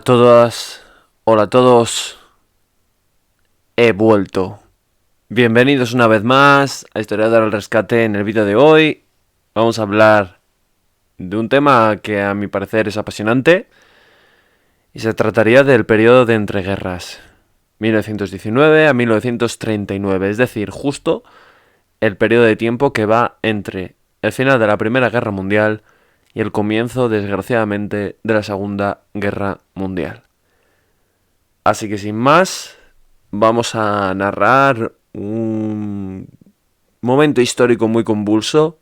todas, hola a todos, he vuelto. Bienvenidos una vez más a Historiador al Rescate. En el vídeo de hoy vamos a hablar de un tema que a mi parecer es apasionante y se trataría del periodo de entreguerras, 1919 a 1939, es decir, justo el periodo de tiempo que va entre el final de la Primera Guerra Mundial y el comienzo, desgraciadamente, de la Segunda Guerra Mundial. Así que sin más, vamos a narrar un momento histórico muy convulso,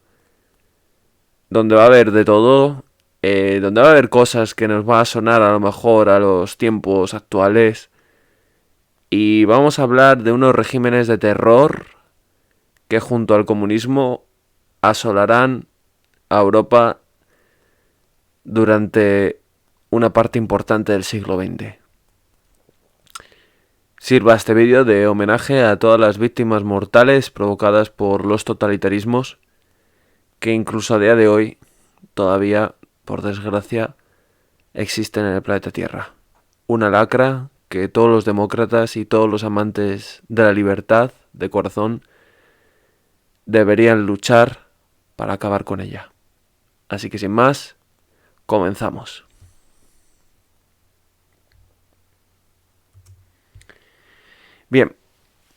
donde va a haber de todo, donde va a haber cosas que nos va a sonar a lo mejor a los tiempos actuales, y vamos a hablar de unos regímenes de terror que junto al comunismo asolarán a Europa durante una parte importante del siglo XX. Sirva este vídeo de homenaje a todas las víctimas mortales provocadas por los totalitarismos que incluso a día de hoy todavía, por desgracia, existen en el planeta Tierra. Una lacra que todos los demócratas y todos los amantes de la libertad de corazón deberían luchar para acabar con ella. Así que sin más, comenzamos. Bien,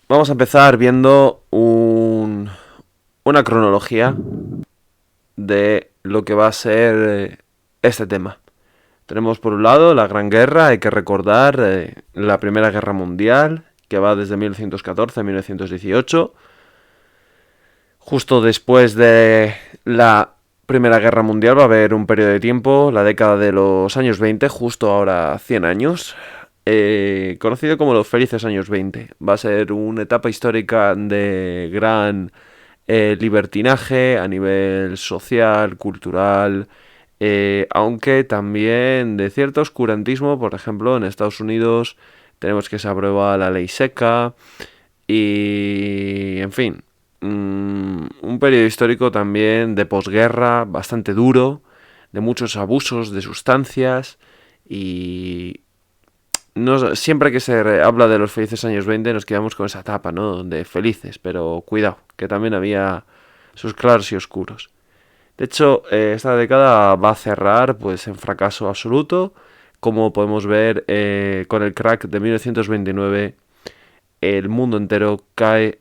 vamos a empezar viendo una cronología de lo que va a ser este tema. Tenemos por un lado la Gran Guerra. Hay que recordar la Primera Guerra Mundial, que va desde 1914 a 1918. Justo después de la Primera Guerra Mundial va a haber un periodo de tiempo, la década de los años 20, justo ahora 100 años, conocido como los felices años 20. Va a ser una etapa histórica de gran libertinaje a nivel social, cultural, aunque también de cierto oscurantismo. Por ejemplo, en Estados Unidos tenemos que se aprueba la ley seca y, en fin, un periodo histórico también de posguerra bastante duro, de muchos abusos de sustancias y no, siempre que se habla de los felices años 20 nos quedamos con esa etapa, ¿no? De felices, pero cuidado, que también había sus claros y oscuros. De hecho, esta década va a cerrar pues en fracaso absoluto, como podemos ver con el crack de 1929. El mundo entero cae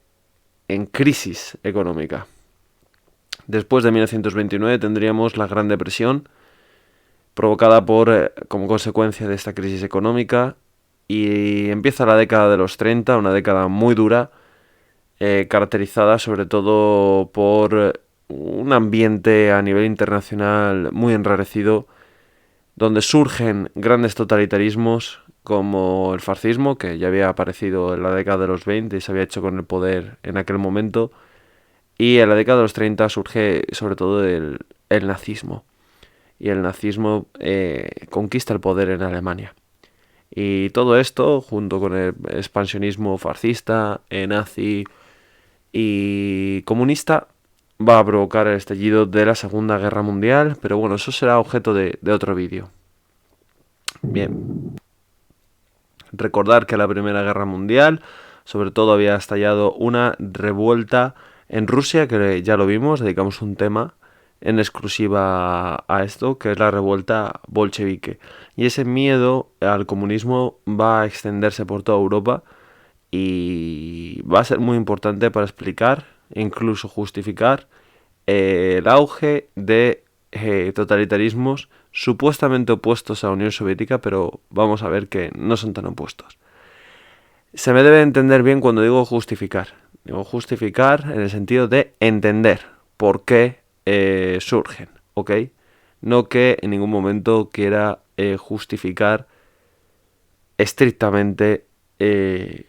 en crisis económica. Después de 1929 tendríamos la Gran Depresión, provocada como consecuencia de esta crisis económica, y empieza la década de los 30, una década muy dura, caracterizada sobre todo por un ambiente a nivel internacional muy enrarecido, donde surgen grandes totalitarismos como el fascismo, que ya había aparecido en la década de los 20 y se había hecho con el poder en aquel momento, y en la década de los 30 surge sobre todo el nazismo, y el nazismo conquista el poder en Alemania. Y todo esto, junto con el expansionismo fascista, nazi y comunista, va a provocar el estallido de la Segunda Guerra Mundial, pero bueno, eso será objeto de otro vídeo. Bien, recordar que la Primera Guerra Mundial, sobre todo, había estallado una revuelta en Rusia, que ya lo vimos, dedicamos un tema en exclusiva a esto, que es la revuelta bolchevique. Y ese miedo al comunismo va a extenderse por toda Europa y va a ser muy importante para explicar, incluso justificar, el auge de totalitarismos supuestamente opuestos a la Unión Soviética, pero vamos a ver que no son tan opuestos. Se me debe entender bien cuando digo justificar. Digo justificar en el sentido de entender por qué surgen, ¿ok? No que en ningún momento quiera justificar estrictamente el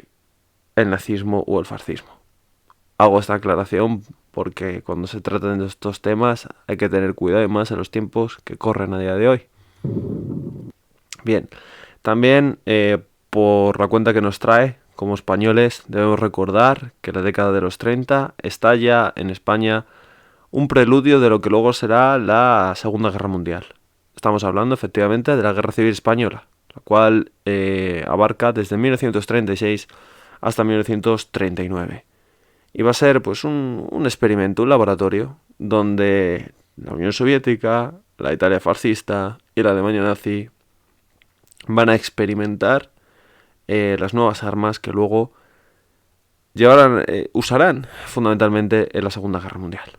nazismo o el fascismo. Hago esta aclaración porque cuando se tratan de estos temas hay que tener cuidado, y más en los tiempos que corren a día de hoy. Bien, también por la cuenta que nos trae, como españoles, debemos recordar que en la década de los 30 estalla en España un preludio de lo que luego será la Segunda Guerra Mundial. Estamos hablando efectivamente de la Guerra Civil Española, la cual abarca desde 1936 hasta 1939. Y va a ser pues un experimento, un laboratorio, donde la Unión Soviética, la Italia fascista y la Alemania nazi van a experimentar las nuevas armas que luego usarán fundamentalmente en la Segunda Guerra Mundial.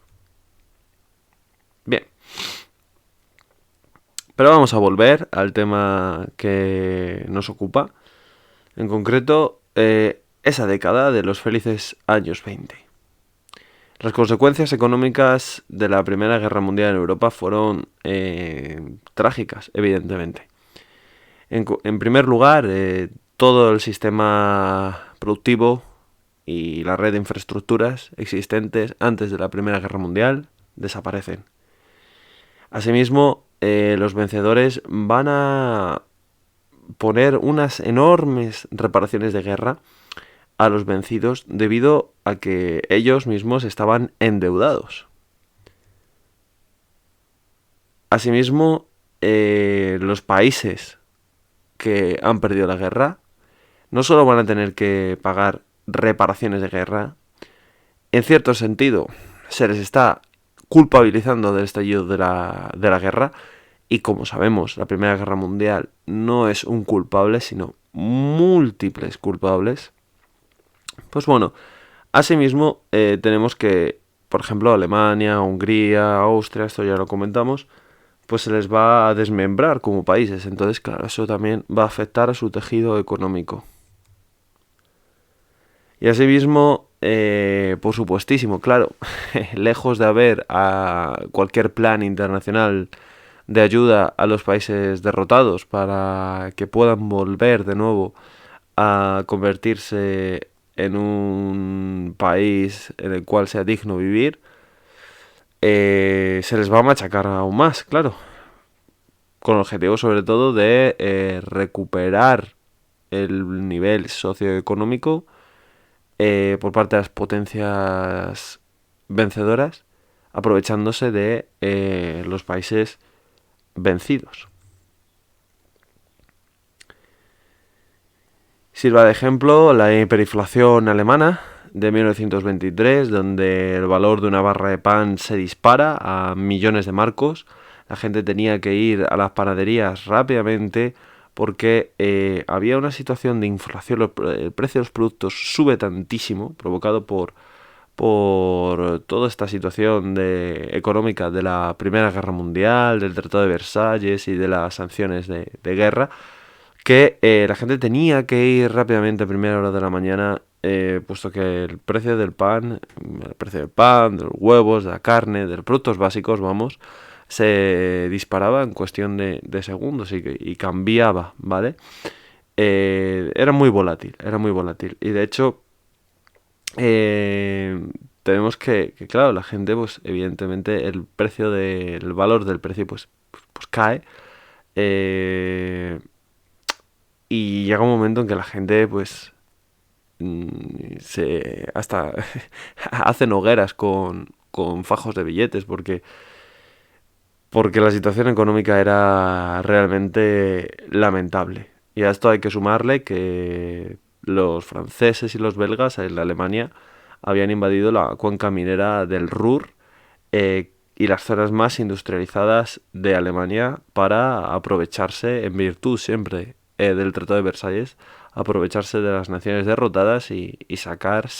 Bien. Pero vamos a volver al tema que nos ocupa. En concreto, esa década de los felices años 20. Las consecuencias económicas de la Primera Guerra Mundial en Europa fueron trágicas, evidentemente. En primer lugar, todo el sistema productivo y la red de infraestructuras existentes antes de la Primera Guerra Mundial desaparecen. Asimismo, los vencedores van a poner unas enormes reparaciones de guerra a los vencidos debido a que ellos mismos estaban endeudados. Asimismo, los países que han perdido la guerra no solo van a tener que pagar reparaciones de guerra, en cierto sentido se les está culpabilizando del estallido de la guerra, y como sabemos, la Primera Guerra Mundial no es un culpable, sino múltiples culpables. Pues bueno, asimismo tenemos que, por ejemplo, Alemania, Hungría, Austria, esto ya lo comentamos, pues se les va a desmembrar como países. Entonces, claro, eso también va a afectar a su tejido económico. Y asimismo, por supuestísimo, claro, lejos de haber cualquier plan internacional de ayuda a los países derrotados para que puedan volver de nuevo a convertirse en un país en el cual sea digno vivir, se les va a machacar aún más, claro, con el objetivo sobre todo de recuperar el nivel socioeconómico por parte de las potencias vencedoras, aprovechándose de los países vencidos. Sirva de ejemplo la hiperinflación alemana de 1923, donde el valor de una barra de pan se dispara a millones de marcos. La gente tenía que ir a las panaderías rápidamente porque había una situación de inflación, el precio de los productos sube tantísimo, provocado por toda esta situación económica de la Primera Guerra Mundial, del Tratado de Versalles y de las sanciones de guerra, que la gente tenía que ir rápidamente a primera hora de la mañana, puesto que el precio del pan, de los huevos, de la carne, de los productos básicos, vamos, se disparaba en cuestión de segundos y cambiaba, ¿vale? Era muy volátil. Y de hecho, tenemos que, claro, la gente, pues evidentemente el valor del precio, pues cae. Y llega un momento en que la gente, pues, hasta hacen hogueras con fajos de billetes porque la situación económica era realmente lamentable. Y a esto hay que sumarle que los franceses y los belgas en la Alemania habían invadido la cuenca minera del Ruhr y las zonas más industrializadas de Alemania para aprovecharse, en virtud siempre del Tratado de Versalles, aprovecharse de las naciones derrotadas y saquear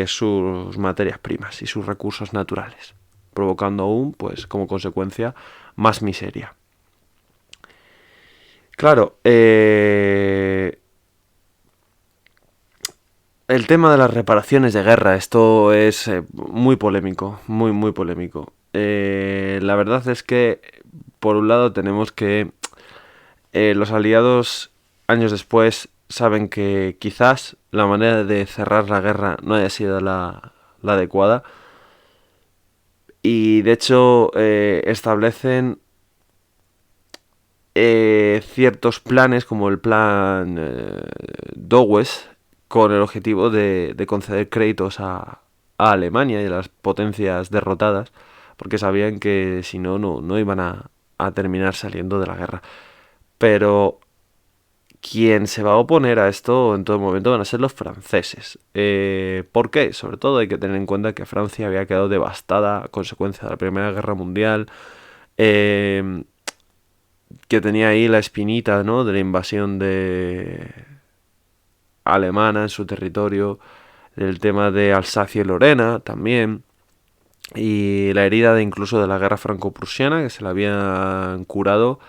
sus materias primas y sus recursos naturales, provocando aún, pues, como consecuencia, más miseria. Claro, el tema de las reparaciones de guerra, esto es muy polémico, muy polémico. La verdad es que, por un lado, tenemos que los aliados, años después, saben que quizás la manera de cerrar la guerra no haya sido la adecuada. Y de hecho establecen ciertos planes como el plan Dowes con el objetivo de conceder créditos a Alemania y a las potencias derrotadas, porque sabían que si no iban a terminar saliendo de la guerra. pero quien se va a oponer a esto en todo momento van a ser los franceses. ¿Por qué? Sobre todo hay que tener en cuenta que Francia había quedado devastada a consecuencia de la Primera Guerra Mundial, eh, que tenía ahí la espinita, ¿no?, de la invasión de alemana en su territorio, del tema de Alsacia y Lorena también, y la herida de incluso de la guerra franco-prusiana, que se la habían curado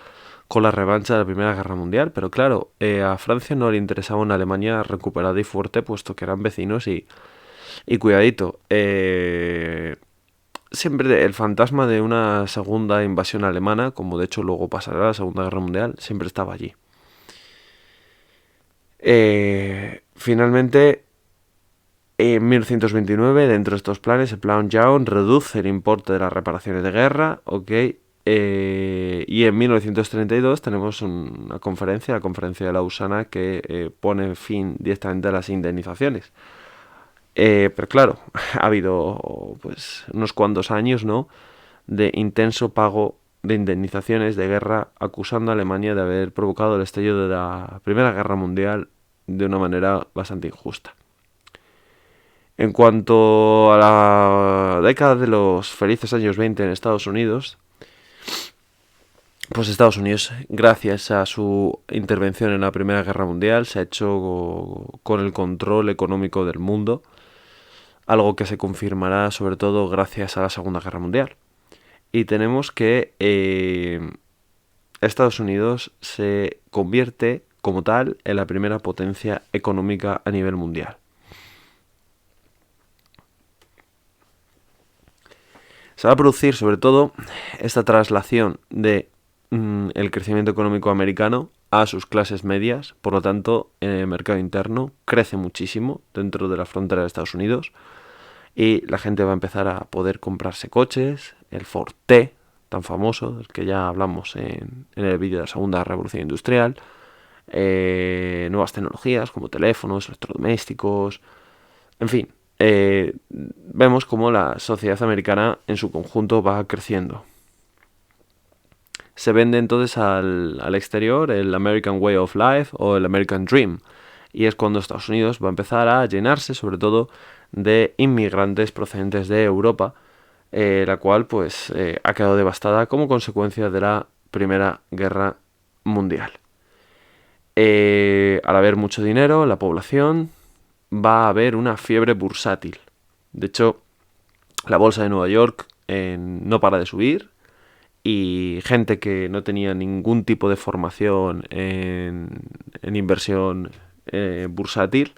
con la revancha de la Primera Guerra Mundial. Pero claro, a Francia no le interesaba una Alemania recuperada y fuerte, puesto que eran vecinos y cuidadito. Siempre el fantasma de una segunda invasión alemana, como de hecho luego pasará la Segunda Guerra Mundial, siempre estaba allí. Finalmente, en 1929, dentro de estos planes, el Plan Young reduce el importe de las reparaciones de guerra, ¿ok? Y en 1932 tenemos una conferencia, la conferencia de Lausana, que pone fin directamente a las indemnizaciones. Pero claro, ha habido pues unos cuantos años, ¿no?, de intenso pago de indemnizaciones de guerra, acusando a Alemania de haber provocado el estallido de la Primera Guerra Mundial de una manera bastante injusta. En cuanto a la década de los felices años 20 en Estados Unidos, pues Estados Unidos, gracias a su intervención en la Primera Guerra Mundial, se ha hecho con el control económico del mundo, algo que se confirmará sobre todo gracias a la Segunda Guerra Mundial. Y tenemos que Estados Unidos se convierte como tal en la primera potencia económica a nivel mundial. Se va a producir sobre todo esta traslación de el crecimiento económico americano a sus clases medias. Por lo tanto, el mercado interno crece muchísimo dentro de la frontera de Estados Unidos y la gente va a empezar a poder comprarse coches, el Ford T, tan famoso, del que ya hablamos en el vídeo de la Segunda Revolución Industrial, nuevas tecnologías como teléfonos, electrodomésticos, en fin, vemos cómo la sociedad americana en su conjunto va creciendo. Se vende entonces al exterior el American Way of Life o el American Dream, y es cuando Estados Unidos va a empezar a llenarse sobre todo de inmigrantes procedentes de Europa, la cual pues ha quedado devastada como consecuencia de la Primera Guerra Mundial. Al haber mucho dinero en la población, va a haber una fiebre bursátil. De hecho, la bolsa de Nueva York no para de subir y gente que no tenía ningún tipo de formación en inversión bursátil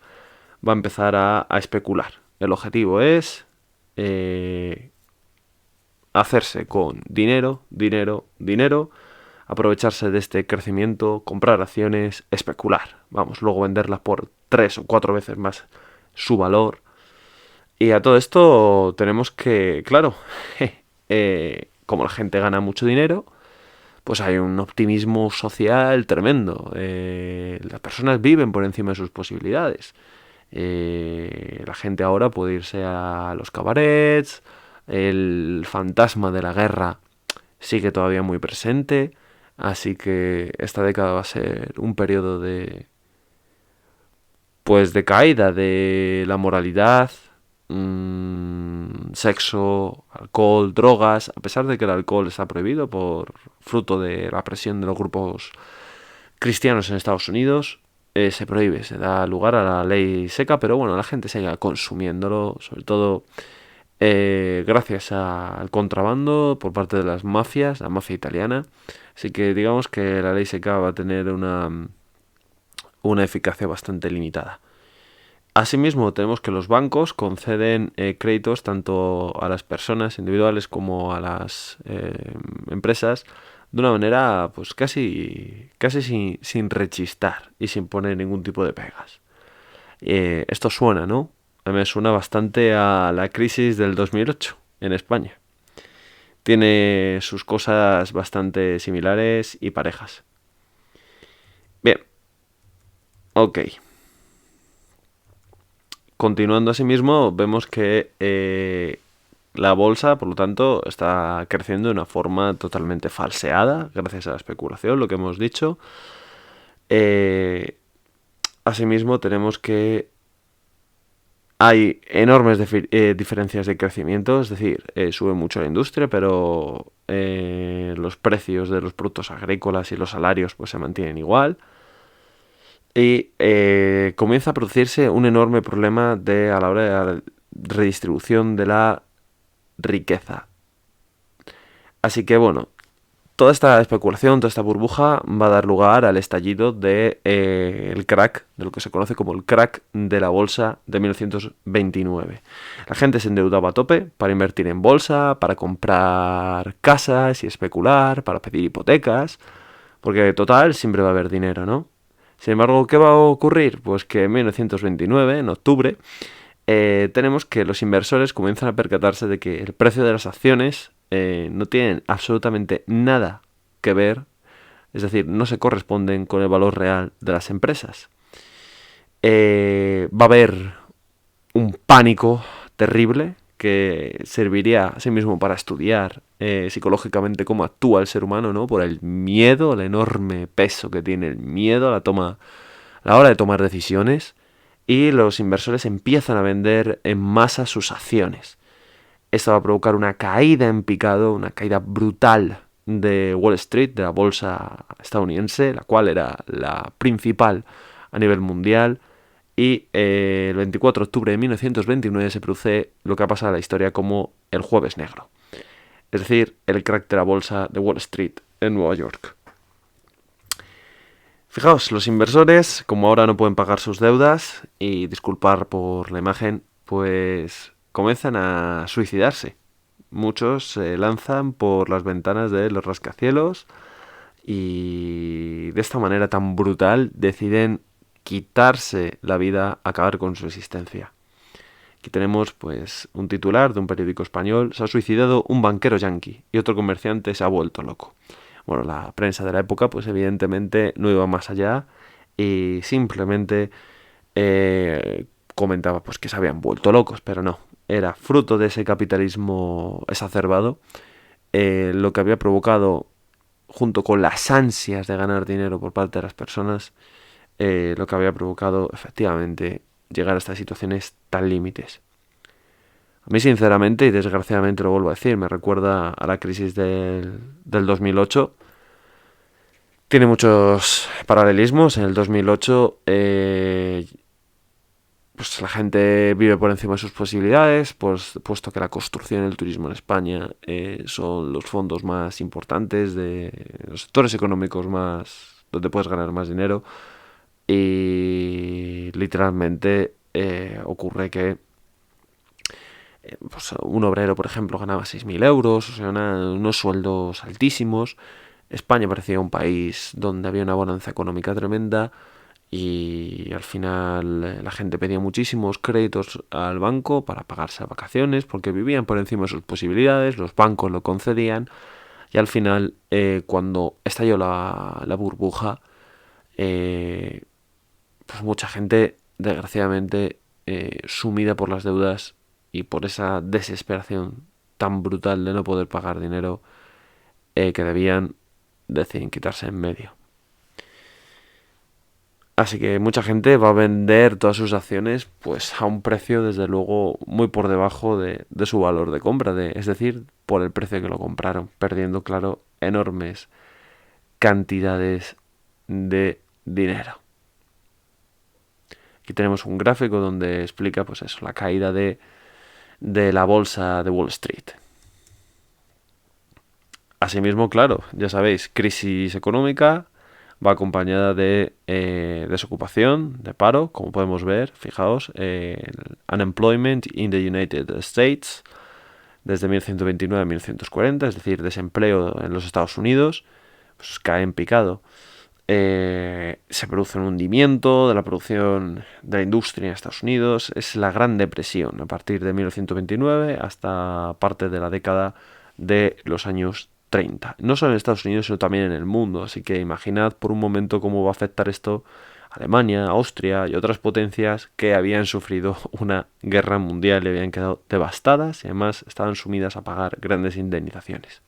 va a empezar a especular. El objetivo es hacerse con dinero, dinero, dinero, aprovecharse de este crecimiento, comprar acciones, especular. Vamos, luego venderlas por 3 o 4 veces más su valor. Y a todo esto tenemos que, claro, como la gente gana mucho dinero, pues hay un optimismo social tremendo. Las personas viven por encima de sus posibilidades. La gente ahora puede irse a los cabarets, el fantasma de la guerra sigue todavía muy presente, así que esta década va a ser un periodo de caída de la moralidad, sexo, alcohol, drogas, a pesar de que el alcohol está prohibido por fruto de la presión de los grupos cristianos en Estados Unidos. Se prohíbe, se da lugar a la ley seca, pero bueno, la gente sigue consumiéndolo, sobre todo gracias al contrabando por parte de las mafias, la mafia italiana. Así que digamos que la ley seca va a tener una eficacia bastante limitada. Asimismo, tenemos que los bancos conceden créditos tanto a las personas individuales como a las empresas de una manera pues casi sin rechistar y sin poner ningún tipo de pegas. Esto suena, ¿no? A mí me suena bastante a la crisis del 2008 en España. Tiene sus cosas bastante similares y parejas. Bien, ok. Continuando asimismo, vemos que La bolsa, por lo tanto, está creciendo de una forma totalmente falseada, gracias a la especulación, lo que hemos dicho. Eh, Asimismo, tenemos que hay enormes diferencias de crecimiento, es decir, sube mucho la industria, pero los precios de los productos agrícolas y los salarios pues se mantienen igual. Y comienza a producirse un enorme problema a la hora de la redistribución de la riqueza. Así que bueno, toda esta especulación, toda esta burbuja va a dar lugar al estallido de el crack, de lo que se conoce como el crack de la bolsa de 1929. La gente se endeudaba a tope para invertir en bolsa, para comprar casas y especular, para pedir hipotecas, porque total siempre va a haber dinero, ¿no? Sin embargo, ¿qué va a ocurrir? Pues que en 1929, en octubre, tenemos que los inversores comienzan a percatarse de que el precio de las acciones no tienen absolutamente nada que ver, es decir, no se corresponden con el valor real de las empresas. Va a haber un pánico terrible que serviría a sí mismo para estudiar psicológicamente cómo actúa el ser humano, ¿no? Por el miedo, el enorme peso que tiene el miedo a la hora de tomar decisiones, y los inversores empiezan a vender en masa sus acciones. Esto va a provocar una caída en picado, una caída brutal de Wall Street, de la bolsa estadounidense, la cual era la principal a nivel mundial. Y el 24 de octubre de 1929 se produce lo que ha pasado a la historia como el Jueves Negro. Es decir, el crack de la bolsa de Wall Street en Nueva York. Fijaos, los inversores, como ahora no pueden pagar sus deudas, y disculpar por la imagen, pues comienzan a suicidarse. Muchos se lanzan por las ventanas de los rascacielos y de esta manera tan brutal deciden quitarse la vida, acabar con su existencia. Aquí tenemos pues un titular de un periódico español: se ha suicidado un banquero yanqui y otro comerciante se ha vuelto loco. Bueno, la prensa de la época pues evidentemente no iba más allá y simplemente comentaba pues que se habían vuelto locos, pero no, era fruto de ese capitalismo exacerbado lo que había provocado, junto con las ansias de ganar dinero por parte de las personas, lo que había provocado efectivamente llegar a estas situaciones tan límites. A mí sinceramente, y desgraciadamente lo vuelvo a decir, me recuerda a la crisis del 2008. Tiene muchos paralelismos. En el 2008 pues la gente vive por encima de sus posibilidades, pues, puesto que la construcción y el turismo en España son los fondos más importantes, de los sectores económicos más donde puedes ganar más dinero. Y literalmente ocurre que pues un obrero, por ejemplo, ganaba 6.000 euros, o sea, unos sueldos altísimos. España parecía un país donde había una bonanza económica tremenda y al final la gente pedía muchísimos créditos al banco para pagarse a vacaciones porque vivían por encima de sus posibilidades, los bancos lo concedían y al final cuando estalló la burbuja, pues mucha gente, desgraciadamente, sumida por las deudas y por esa desesperación tan brutal de no poder pagar dinero que debían, deciden quitarse en medio. Así que mucha gente va a vender todas sus acciones pues a un precio desde luego muy por debajo de su valor de compra, es decir, por el precio que lo compraron, perdiendo, claro, enormes cantidades de dinero. Aquí tenemos un gráfico donde explica pues eso, la caída de la bolsa de Wall Street. Asimismo, claro, ya sabéis, crisis económica va acompañada de desocupación, de paro, como podemos ver, fijaos, unemployment in the United States desde 1129 a 1140, es decir, desempleo en los Estados Unidos, pues cae en picado. Se produce un hundimiento de la producción de la industria en Estados Unidos. Es la Gran Depresión a partir de 1929 hasta parte de la década de los años 30. No solo en Estados Unidos, sino también en el mundo. Así que imaginad por un momento cómo va a afectar esto Alemania, Austria y otras potencias que habían sufrido una guerra mundial y habían quedado devastadas y además estaban sumidas a pagar grandes indemnizaciones.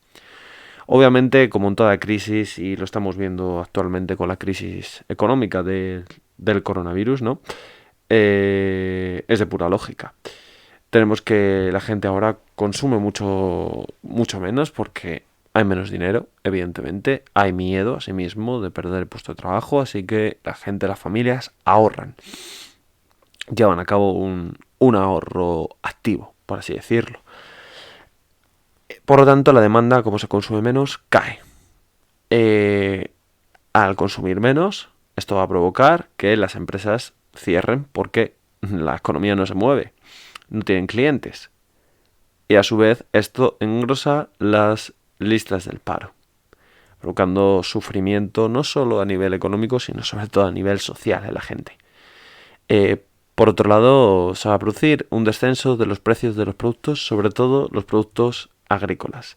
Obviamente, como en toda crisis, y lo estamos viendo actualmente con la crisis económica del coronavirus, ¿no? Es de pura lógica. Tenemos que la gente ahora consume mucho menos porque hay menos dinero, evidentemente. Hay miedo, asimismo, de perder el puesto de trabajo, así que la gente, las familias ahorran. Llevan a cabo un ahorro activo, por así decirlo. Por lo tanto, la demanda, como se consume menos, cae. Al consumir menos, esto va a provocar que las empresas cierren porque la economía no se mueve, no tienen clientes. Y a su vez esto engrosa las listas del paro, provocando sufrimiento no solo a nivel económico, sino sobre todo a nivel social de la gente. Por otro lado, se va a producir un descenso de los precios de los productos, sobre todo los productos agrícolas,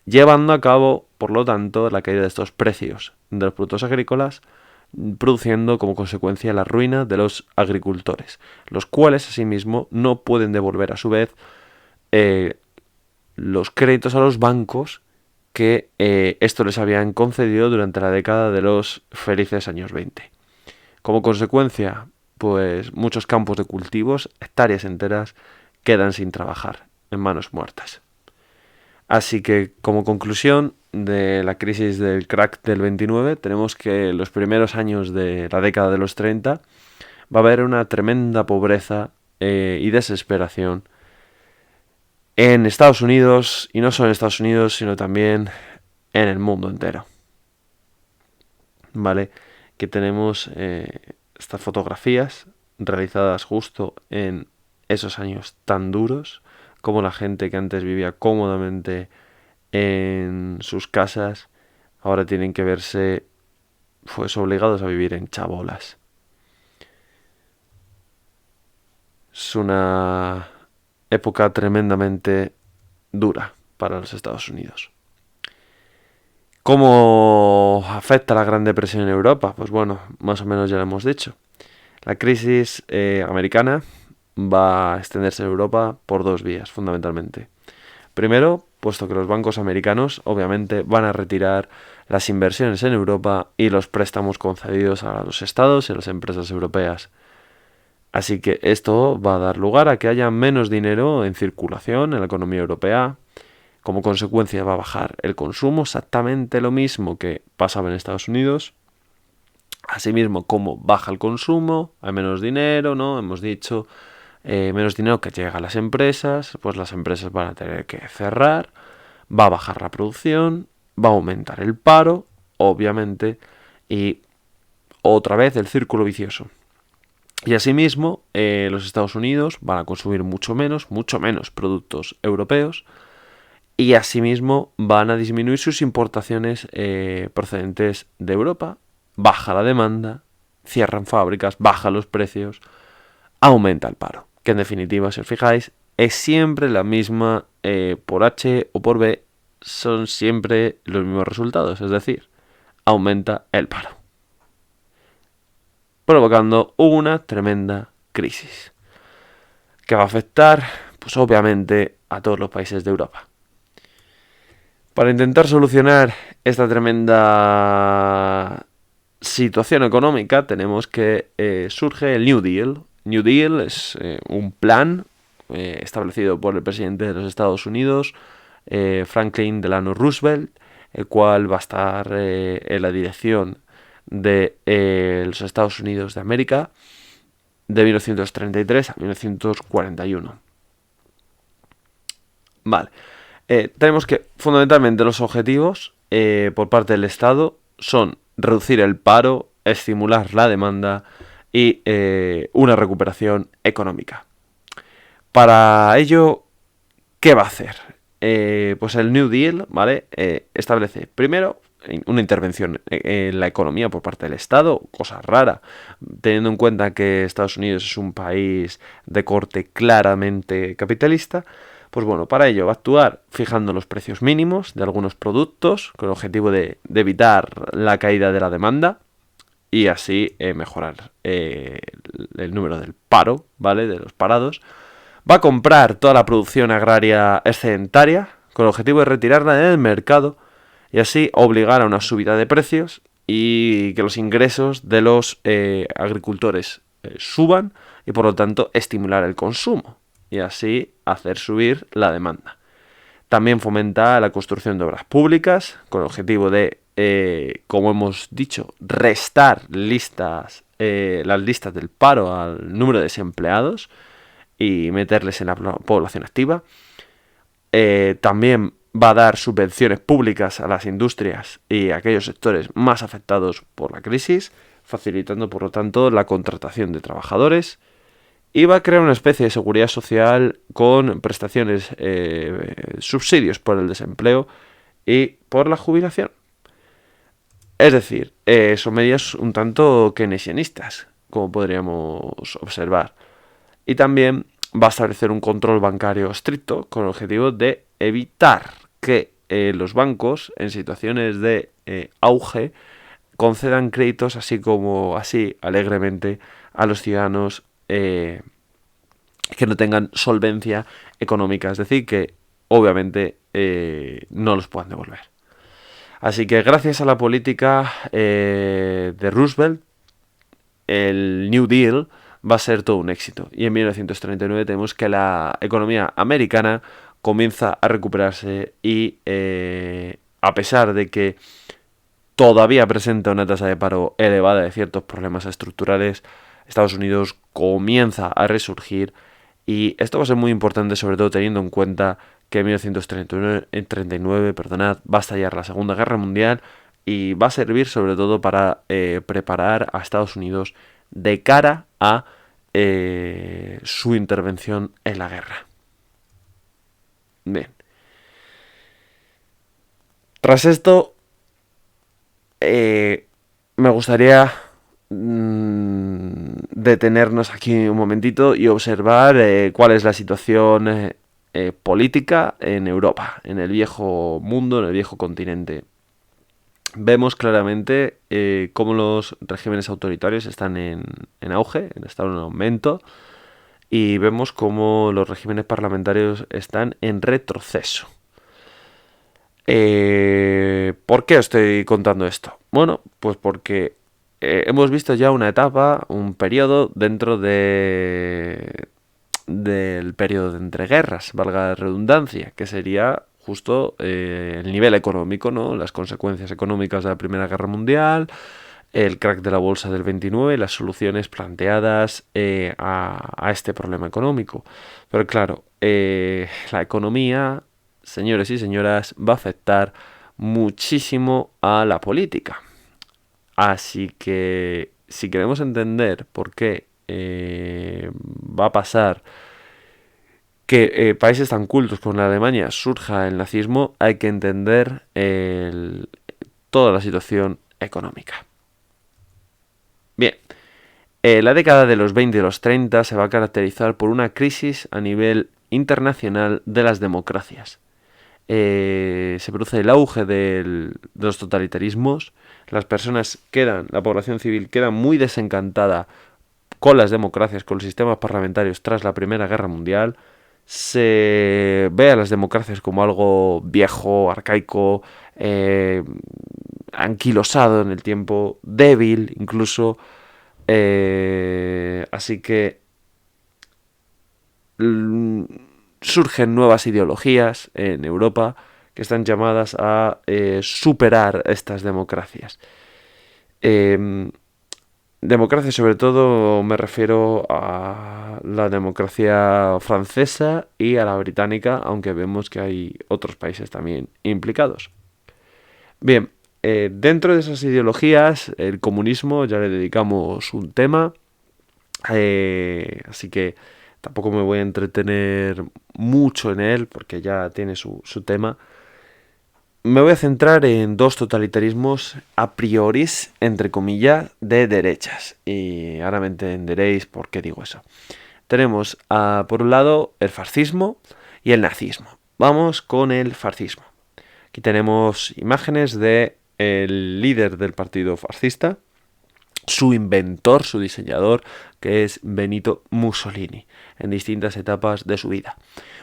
llevando a cabo, por lo tanto, la caída de estos precios de los productos agrícolas, produciendo como consecuencia la ruina de los agricultores, los cuales asimismo no pueden devolver a su vez los créditos a los bancos que esto les habían concedido durante la década de los felices años 20. Como consecuencia, pues muchos campos de cultivos, hectáreas enteras, quedan sin trabajar, en manos muertas. Así que, como conclusión de la crisis del crack del 29, tenemos que en los primeros años de la década de los 30 va a haber una tremenda pobreza y desesperación en Estados Unidos, y no solo en Estados Unidos, sino también en el mundo entero. ¿Vale? Que tenemos estas fotografías realizadas justo en esos años tan duros, como la gente que antes vivía cómodamente en sus casas, ahora tienen que verse pues obligados a vivir en chabolas. Es una época tremendamente dura para los Estados Unidos. ¿Cómo afecta la Gran Depresión en Europa? Pues bueno, más o menos ya lo hemos dicho. La crisis americana va a extenderse en Europa por dos vías, fundamentalmente. Primero, puesto que los bancos americanos obviamente van a retirar las inversiones en Europa y los préstamos concedidos a los estados y a las empresas europeas. Así que esto va a dar lugar a que haya menos dinero en circulación en la economía europea. Como consecuencia va a bajar el consumo, exactamente lo mismo que pasaba en Estados Unidos. Asimismo, como baja el consumo, hay menos dinero, ¿no? Hemos dicho, menos dinero que llega a las empresas, pues las empresas van a tener que cerrar, va a bajar la producción, va a aumentar el paro, obviamente, y otra vez el círculo vicioso. Y asimismo, los Estados Unidos van a consumir mucho menos productos europeos, y asimismo van a disminuir sus importaciones procedentes de Europa. Baja la demanda, cierran fábricas, bajan los precios, aumenta el paro. Que en definitiva, si os fijáis, es siempre la misma, por H o por B, son siempre los mismos resultados. Es decir, aumenta el paro, provocando una tremenda crisis que va a afectar, pues obviamente, a todos los países de Europa. Para intentar solucionar esta tremenda situación económica tenemos que surge el New Deal. New Deal es un plan establecido por el presidente de los Estados Unidos, Franklin Delano Roosevelt, el cual va a estar en la dirección de los Estados Unidos de América de 1933 a 1941. Vale. Tenemos que, fundamentalmente, los objetivos por parte del Estado son reducir el paro, estimular la demanda y una recuperación económica. Para ello, ¿qué va a hacer? Pues el New Deal, ¿vale? Establece, primero, una intervención en la economía por parte del Estado, cosa rara, teniendo en cuenta que Estados Unidos es un país de corte claramente capitalista. Pues bueno, para ello va a actuar fijando los precios mínimos de algunos productos con el objetivo de evitar la caída de la demanda y así mejorar el número del paro, ¿vale? De los parados. Va a comprar toda la producción agraria excedentaria con el objetivo de retirarla del mercado y así obligar a una subida de precios y que los ingresos de los agricultores suban y por lo tanto estimular el consumo y así hacer subir la demanda. También fomenta la construcción de obras públicas con el objetivo de, como hemos dicho, restar las listas del paro al número de desempleados y meterles en la población activa. También va a dar subvenciones públicas a las industrias y a aquellos sectores más afectados por la crisis, facilitando por lo tanto la contratación de trabajadores. Y va a crear una especie de seguridad social con prestaciones, subsidios por el desempleo y por la jubilación. Es decir, son medidas un tanto keynesianistas, como podríamos observar. Y también va a establecer un control bancario estricto con el objetivo de evitar que los bancos en situaciones de auge concedan créditos así alegremente a los ciudadanos que no tengan solvencia económica, es decir, que obviamente no los puedan devolver. Así que gracias a la política de Roosevelt, el New Deal va a ser todo un éxito. Y en 1939 tenemos que la economía americana comienza a recuperarse y a pesar de que todavía presenta una tasa de paro elevada de ciertos problemas estructurales, Estados Unidos comienza a resurgir y esto va a ser muy importante, sobre todo teniendo en cuenta que en 1939 va a estallar la Segunda Guerra Mundial y va a servir sobre todo para preparar a Estados Unidos de cara a su intervención en la guerra. Bien. Tras esto, me gustaría detenernos aquí un momentito y observar cuál es la situación política en Europa, en el viejo mundo, en el viejo continente. Vemos claramente cómo los regímenes autoritarios están en auge, están en aumento, y vemos cómo los regímenes parlamentarios están en retroceso. ¿Por qué estoy contando esto? Bueno, pues porque hemos visto ya una etapa, un periodo dentro del periodo de entreguerras, valga la redundancia, que sería justo el nivel económico, ¿no? Las consecuencias económicas de la Primera Guerra Mundial, el crack de la bolsa del 29 y las soluciones planteadas a este problema económico. Pero claro, la economía, señores y señoras, va a afectar muchísimo a la política. Así que si queremos entender por qué va a pasar que países tan cultos como la Alemania surja el nazismo, hay que entender toda la situación económica. Bien, la década de los 20 y los 30 se va a caracterizar por una crisis a nivel internacional de las democracias. Se produce el auge de los totalitarismos, la población civil queda muy desencantada con las democracias, con los sistemas parlamentarios tras la Primera Guerra Mundial. Se ve a las democracias como algo viejo, arcaico, anquilosado en el tiempo, débil incluso. Así que surgen nuevas ideologías en Europa que están llamadas a superar estas democracias. Democracia, sobre todo, me refiero a la democracia francesa y a la británica, aunque vemos que hay otros países también implicados. Bien, dentro de esas ideologías, el comunismo, ya le dedicamos un tema, así que tampoco me voy a entretener mucho en él, porque ya tiene su tema. Me voy a centrar en dos totalitarismos a priori, entre comillas, de derechas. Y ahora me entenderéis por qué digo eso. Tenemos, por un lado, el fascismo y el nazismo. Vamos con el fascismo. Aquí tenemos imágenes del líder del partido fascista, su inventor, su diseñador, que es Benito Mussolini, en distintas etapas de su vida.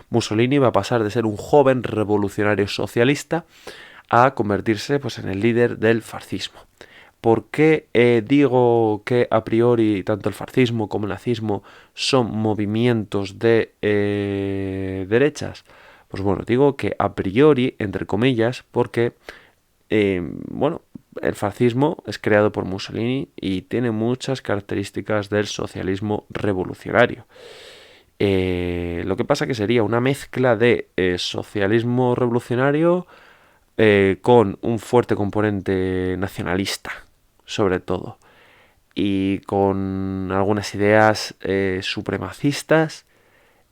Mussolini va a pasar de ser un joven revolucionario socialista a convertirse pues, en el líder del fascismo. ¿Por qué digo que a priori tanto el fascismo como el nazismo son movimientos de derechas? Pues bueno, digo que a priori, entre comillas, porque bueno, el fascismo es creado por Mussolini y tiene muchas características del socialismo revolucionario. Lo que pasa que sería una mezcla de socialismo revolucionario con un fuerte componente nacionalista, sobre todo, y con algunas ideas supremacistas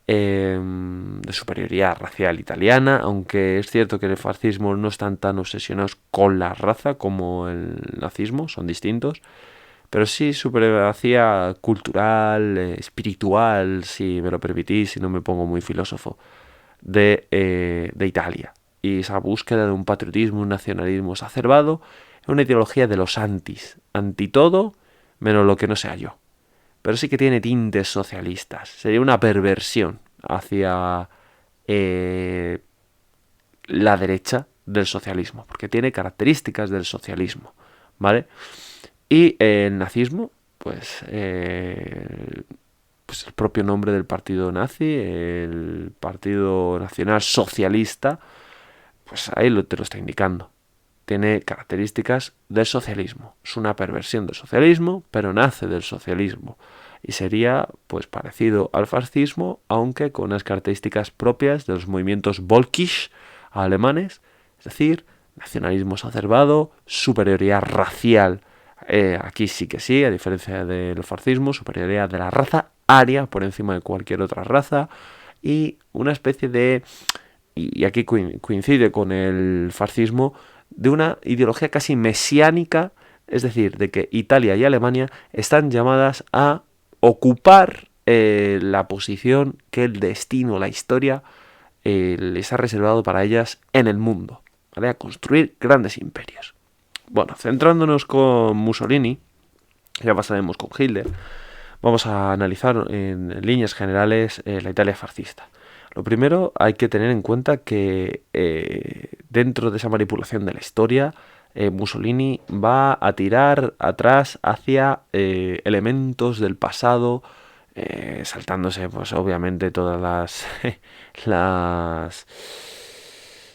de superioridad racial italiana, aunque es cierto que el fascismo no están tan obsesionados con la raza como el nazismo, son distintos, pero sí supremacía cultural, espiritual, si me lo permitís, si no me pongo muy filósofo, de Italia. Y esa búsqueda de un patriotismo, un nacionalismo exacerbado, una ideología de los anti todo, menos lo que no sea yo. Pero sí que tiene tintes socialistas. Sería una perversión hacia la derecha del socialismo, porque tiene características del socialismo, ¿vale? Y el nazismo, pues el propio nombre del partido nazi, el Partido Nacional Socialista, pues ahí te lo está indicando. Tiene características del socialismo. Es una perversión del socialismo, pero nace del socialismo. Y sería pues parecido al fascismo, aunque con unas características propias de los movimientos Volkisch alemanes, es decir, nacionalismo exacerbado, superioridad racial. Aquí sí que sí, a diferencia del fascismo, superioridad de la raza aria por encima de cualquier otra raza y una especie de, y aquí coincide con el fascismo, de una ideología casi mesiánica, es decir, de que Italia y Alemania están llamadas a ocupar la posición que el destino, la historia, les ha reservado para ellas en el mundo, ¿vale? A construir grandes imperios. Bueno, centrándonos con Mussolini, ya pasaremos con Hitler, vamos a analizar en líneas generales la Italia fascista. Lo primero, hay que tener en cuenta que dentro de esa manipulación de la historia, Mussolini va a tirar atrás hacia elementos del pasado, saltándose pues obviamente todas las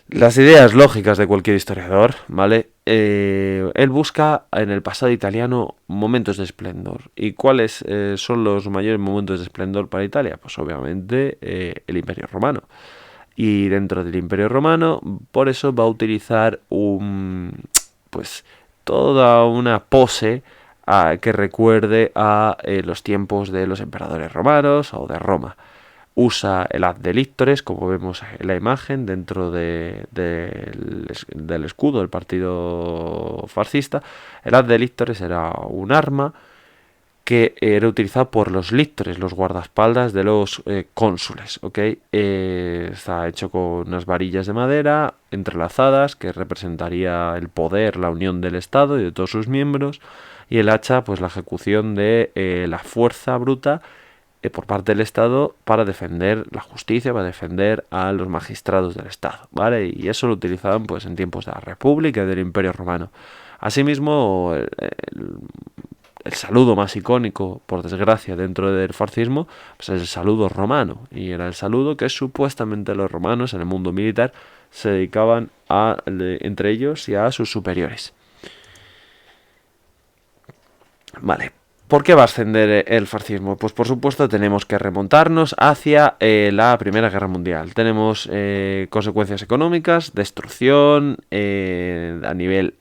las ideas lógicas de cualquier historiador, ¿vale? Él busca en el pasado italiano momentos de esplendor. ¿Y cuáles son los mayores momentos de esplendor para Italia? Pues obviamente el Imperio Romano. Y dentro del Imperio Romano, por eso va a utilizar pues toda una pose que recuerde a los tiempos de los emperadores romanos o de Roma. Usa el haz de líctores, como vemos en la imagen, dentro del escudo del partido fascista. El haz de líctores era un arma que era utilizado por los líctores, los guardaespaldas de los cónsules, ¿ok? Está hecho con unas varillas de madera entrelazadas que representaría el poder, la unión del Estado y de todos sus miembros, y el hacha, pues la ejecución de la fuerza bruta por parte del Estado para defender la justicia, para defender a los magistrados del Estado, ¿vale? Y eso lo utilizaban pues en tiempos de la República y del Imperio Romano. Asimismo, el saludo más icónico, por desgracia, dentro del fascismo, pues es el saludo romano. Y era el saludo que supuestamente los romanos en el mundo militar se dedicaban entre ellos y a sus superiores. Vale. ¿Por qué va a ascender el fascismo? Pues por supuesto tenemos que remontarnos hacia la Primera Guerra Mundial. Tenemos consecuencias económicas, destrucción a nivel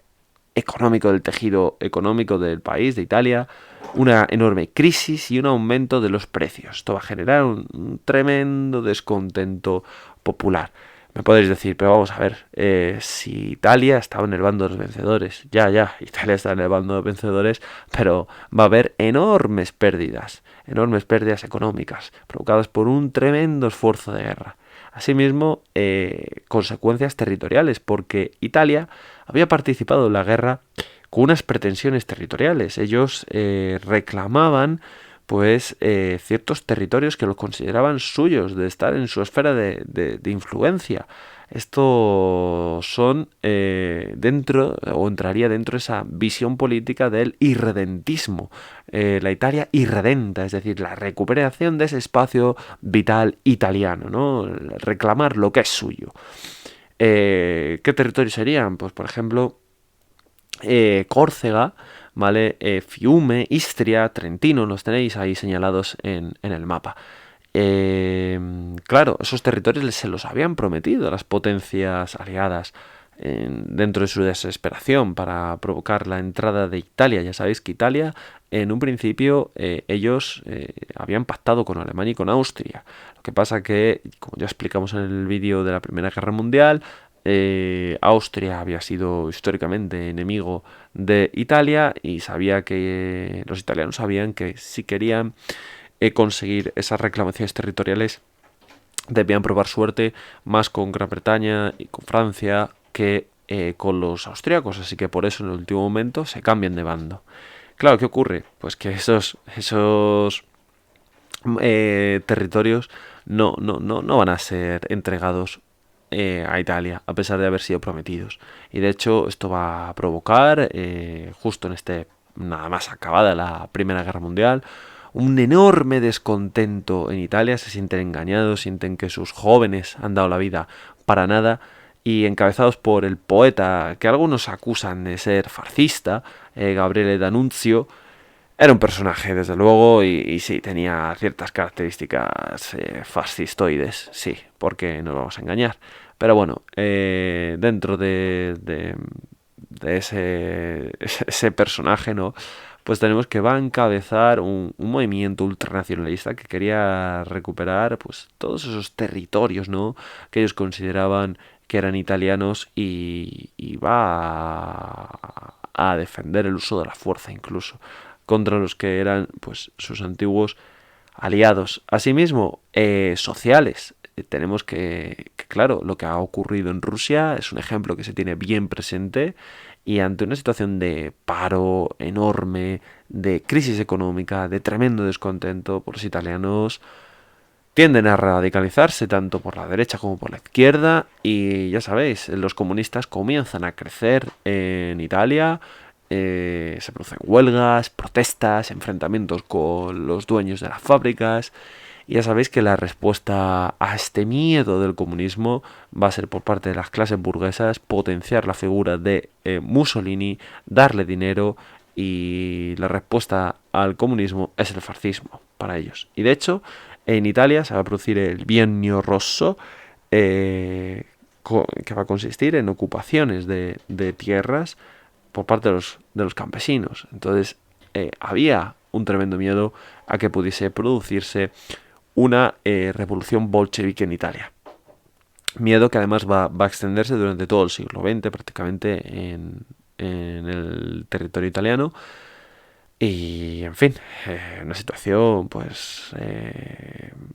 económico del tejido económico del país, de Italia, una enorme crisis y un aumento de los precios. Esto va a generar un tremendo descontento popular. Me podéis decir, pero vamos a ver, si Italia estaba en el bando de los vencedores, ya, Italia está en el bando de los vencedores, pero va a haber enormes pérdidas económicas, provocadas por un tremendo esfuerzo de guerra. Asimismo, consecuencias territoriales, porque Italia había participado en la guerra con unas pretensiones territoriales. Ellos reclamaban pues ciertos territorios que los consideraban suyos, de estar en su esfera de influencia. Esto son dentro, o entraría dentro de esa visión política del irredentismo, la Italia irredenta, es decir, la recuperación de ese espacio vital italiano, ¿no? Reclamar lo que es suyo. ¿Qué territorios serían? Pues, por ejemplo, Córcega, ¿vale? Fiume, Istria, Trentino, los tenéis ahí señalados en el mapa. Claro, esos territorios se los habían prometido a las potencias aliadas dentro de su desesperación para provocar la entrada de Italia. Ya sabéis que Italia, en un principio, ellos habían pactado con Alemania y con Austria. Lo que pasa que, como ya explicamos en el vídeo de la Primera Guerra Mundial, Austria había sido históricamente enemigo de Italia y sabía que los italianos sabían que si querían conseguir esas reclamaciones territoriales debían probar suerte más con Gran Bretaña y con Francia que con los austriacos, así que por eso en el último momento se cambian de bando. Claro, ¿qué ocurre? Pues que esos territorios no van a ser entregados a Italia, a pesar de haber sido prometidos. Y de hecho esto va a provocar, justo en nada más acabada la Primera Guerra Mundial, un enorme descontento en Italia. Se sienten engañados, sienten que sus jóvenes han dado la vida para nada, y encabezados por el poeta que algunos acusan de ser fascista, Gabriele D'Annunzio. Era un personaje, desde luego, y sí, tenía ciertas características fascistoides, sí, porque no vamos a engañar. Pero bueno, dentro de ese personaje, ¿no? Pues tenemos que va a encabezar un movimiento ultranacionalista que quería recuperar pues todos esos territorios, ¿no? Que ellos consideraban que eran italianos, y va a defender el uso de la fuerza incluso contra los que eran pues sus antiguos aliados. Asimismo, sociales. Tenemos claro, lo que ha ocurrido en Rusia es un ejemplo que se tiene bien presente, y ante una situación de paro enorme, de crisis económica, de tremendo descontento, por los italianos tienden a radicalizarse tanto por la derecha como por la izquierda, y ya sabéis, los comunistas comienzan a crecer en Italia. Se producen huelgas, protestas, enfrentamientos con los dueños de las fábricas, y ya sabéis que la respuesta a este miedo del comunismo va a ser por parte de las clases burguesas potenciar la figura de Mussolini, darle dinero, y la respuesta al comunismo es el fascismo para ellos. Y de hecho, en Italia se va a producir el Biennio Rosso, que va a consistir en ocupaciones de tierras por parte de los campesinos. Entonces había un tremendo miedo a que pudiese producirse una revolución bolchevique en Italia. Miedo que además va a extenderse durante todo el siglo XX prácticamente en el territorio italiano. Y en fin, una situación pues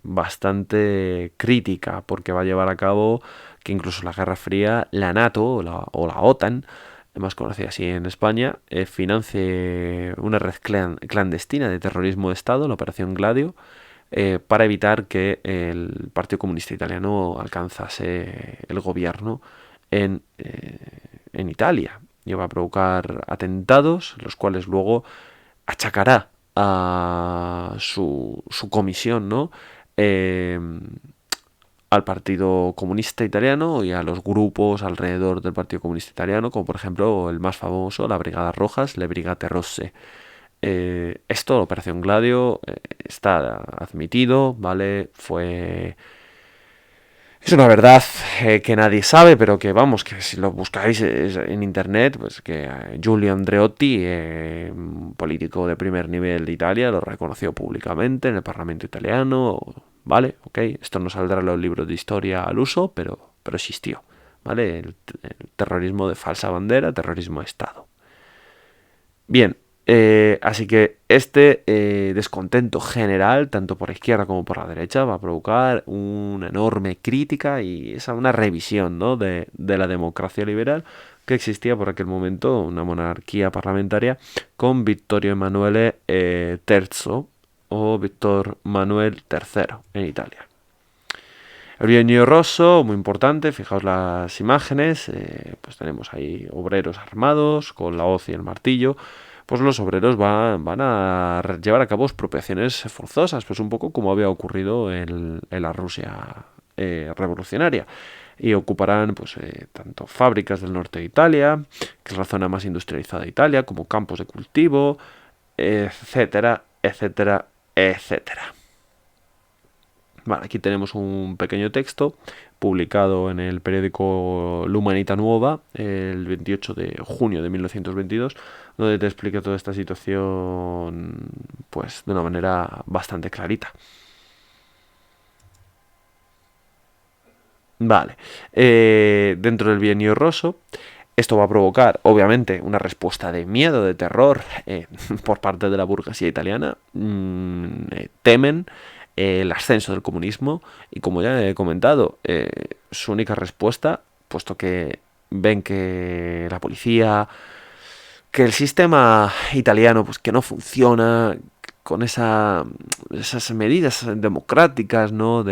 bastante crítica, porque va a llevar a cabo que incluso la Guerra Fría, la NATO o la OTAN, más conocida así en España, financie una red clandestina de terrorismo de Estado, la Operación Gladio, para evitar que el Partido Comunista Italiano alcanzase el gobierno en Italia. Y va a provocar atentados, los cuales luego achacará a su comisión, ¿no? Al Partido Comunista Italiano y a los grupos alrededor del Partido Comunista Italiano, como por ejemplo el más famoso, la Brigada Rojas, le Brigate Rosse. Esto, la Operación Gladio, está admitido, ¿vale? Es una verdad que nadie sabe, pero que vamos, que si lo buscáis en internet, pues que Giulio Andreotti, un político de primer nivel de Italia, lo reconoció públicamente en el Parlamento italiano, ¿vale? Ok, esto no saldrá en los libros de historia al uso, pero existió, ¿vale? El terrorismo de falsa bandera, terrorismo de Estado. Bien, así que este descontento general, tanto por la izquierda como por la derecha, va a provocar una enorme crítica y una revisión, ¿no? de la democracia liberal que existía por aquel momento una monarquía parlamentaria con Vittorio Emanuele III o Víctor Manuel III en Italia. El bienio rosso, muy importante, fijaos las imágenes, pues tenemos ahí obreros armados con la hoz y el martillo. Pues los obreros van a llevar a cabo expropiaciones forzosas, pues un poco como había ocurrido en la Rusia revolucionaria. Y ocuparán pues tanto fábricas del norte de Italia, que es la zona más industrializada de Italia, como campos de cultivo, etcétera, etcétera, etcétera. Vale, aquí tenemos un pequeño texto publicado en el periódico L'Umanità Nuova el 28 de junio de 1922, donde te explica toda esta situación pues de una manera bastante clarita. Vale, dentro del bienio rosso, esto va a provocar, obviamente, una respuesta de miedo, de terror por parte de la burguesía italiana. Temen el ascenso del comunismo y, como ya he comentado, su única respuesta, puesto que ven que la policía, que el sistema italiano, pues que no funciona con esas medidas democráticas, ¿no?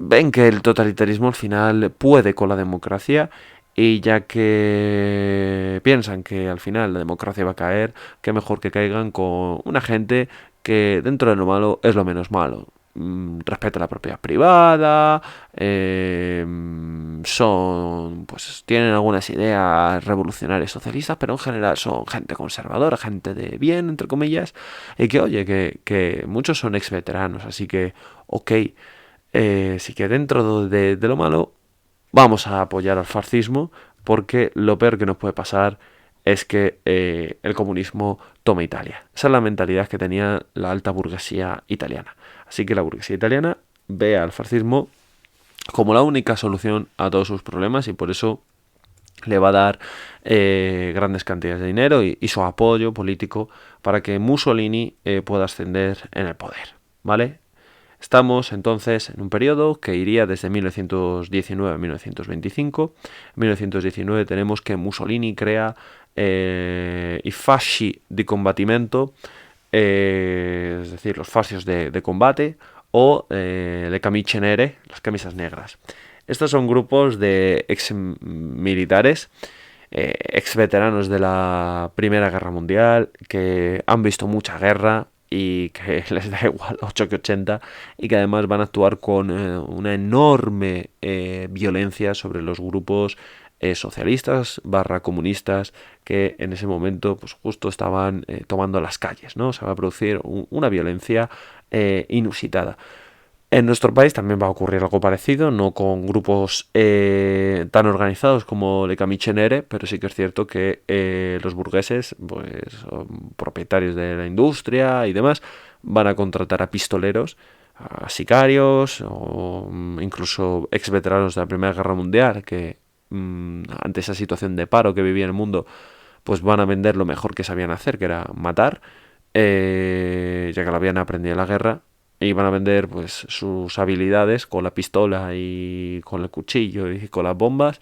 Ven que el totalitarismo al final puede con la democracia y ya que piensan que al final la democracia va a caer, qué mejor que caigan con una gente que dentro de lo malo es lo menos malo. Respeta la propiedad privada, pues tienen algunas ideas revolucionarias socialistas, pero en general son gente conservadora, gente de bien, entre comillas, y que oye, que muchos son ex veteranos, así que ok. Sí que dentro de lo malo vamos a apoyar al fascismo porque lo peor que nos puede pasar es que el comunismo tome Italia. Esa es la mentalidad que tenía la alta burguesía italiana. Así que la burguesía italiana ve al fascismo como la única solución a todos sus problemas y por eso le va a dar grandes cantidades de dinero y su apoyo político para que Mussolini pueda ascender en el poder. ¿Vale? Estamos entonces en un periodo que iría desde 1919 a 1925. En 1919 tenemos que Mussolini crea i fasci di combattimento, es decir, los fascios de combate, o le camicie nere, las camisas negras. Estos son grupos de ex militares, ex veteranos de la Primera Guerra Mundial, que han visto mucha guerra y que les da igual 8 que 80 y que además van a actuar con una enorme violencia sobre los grupos socialistas / comunistas que en ese momento pues justo estaban tomando las calles, ¿no? Se va a producir una violencia inusitada. En nuestro país también va a ocurrir algo parecido, no con grupos tan organizados como Le Camicie Nere, pero sí que es cierto que los burgueses, pues propietarios de la industria y demás, van a contratar a pistoleros, a sicarios o incluso ex veteranos de la Primera Guerra Mundial que ante esa situación de paro que vivía el mundo, pues van a vender lo mejor que sabían hacer, que era matar, ya que lo habían aprendido en la guerra. Y van a vender pues sus habilidades con la pistola y con el cuchillo y con las bombas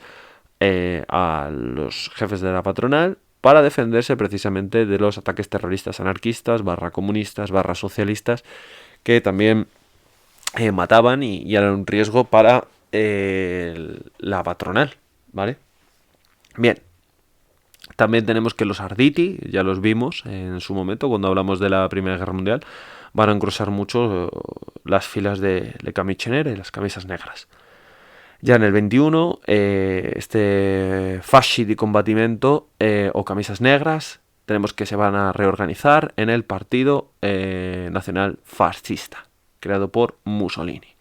a los jefes de la patronal para defenderse precisamente de los ataques terroristas anarquistas / comunistas / socialistas que también mataban y eran un riesgo para la patronal, ¿vale? Bien. También tenemos que los Arditi, ya los vimos en su momento cuando hablamos de la Primera Guerra Mundial, van a engrosar mucho las filas de Le Camicie Nere, las camisas negras. Ya en el 21, este fasci di combattimento o camisas negras, tenemos que se van a reorganizar en el Partido Nacional Fascista, creado por Mussolini.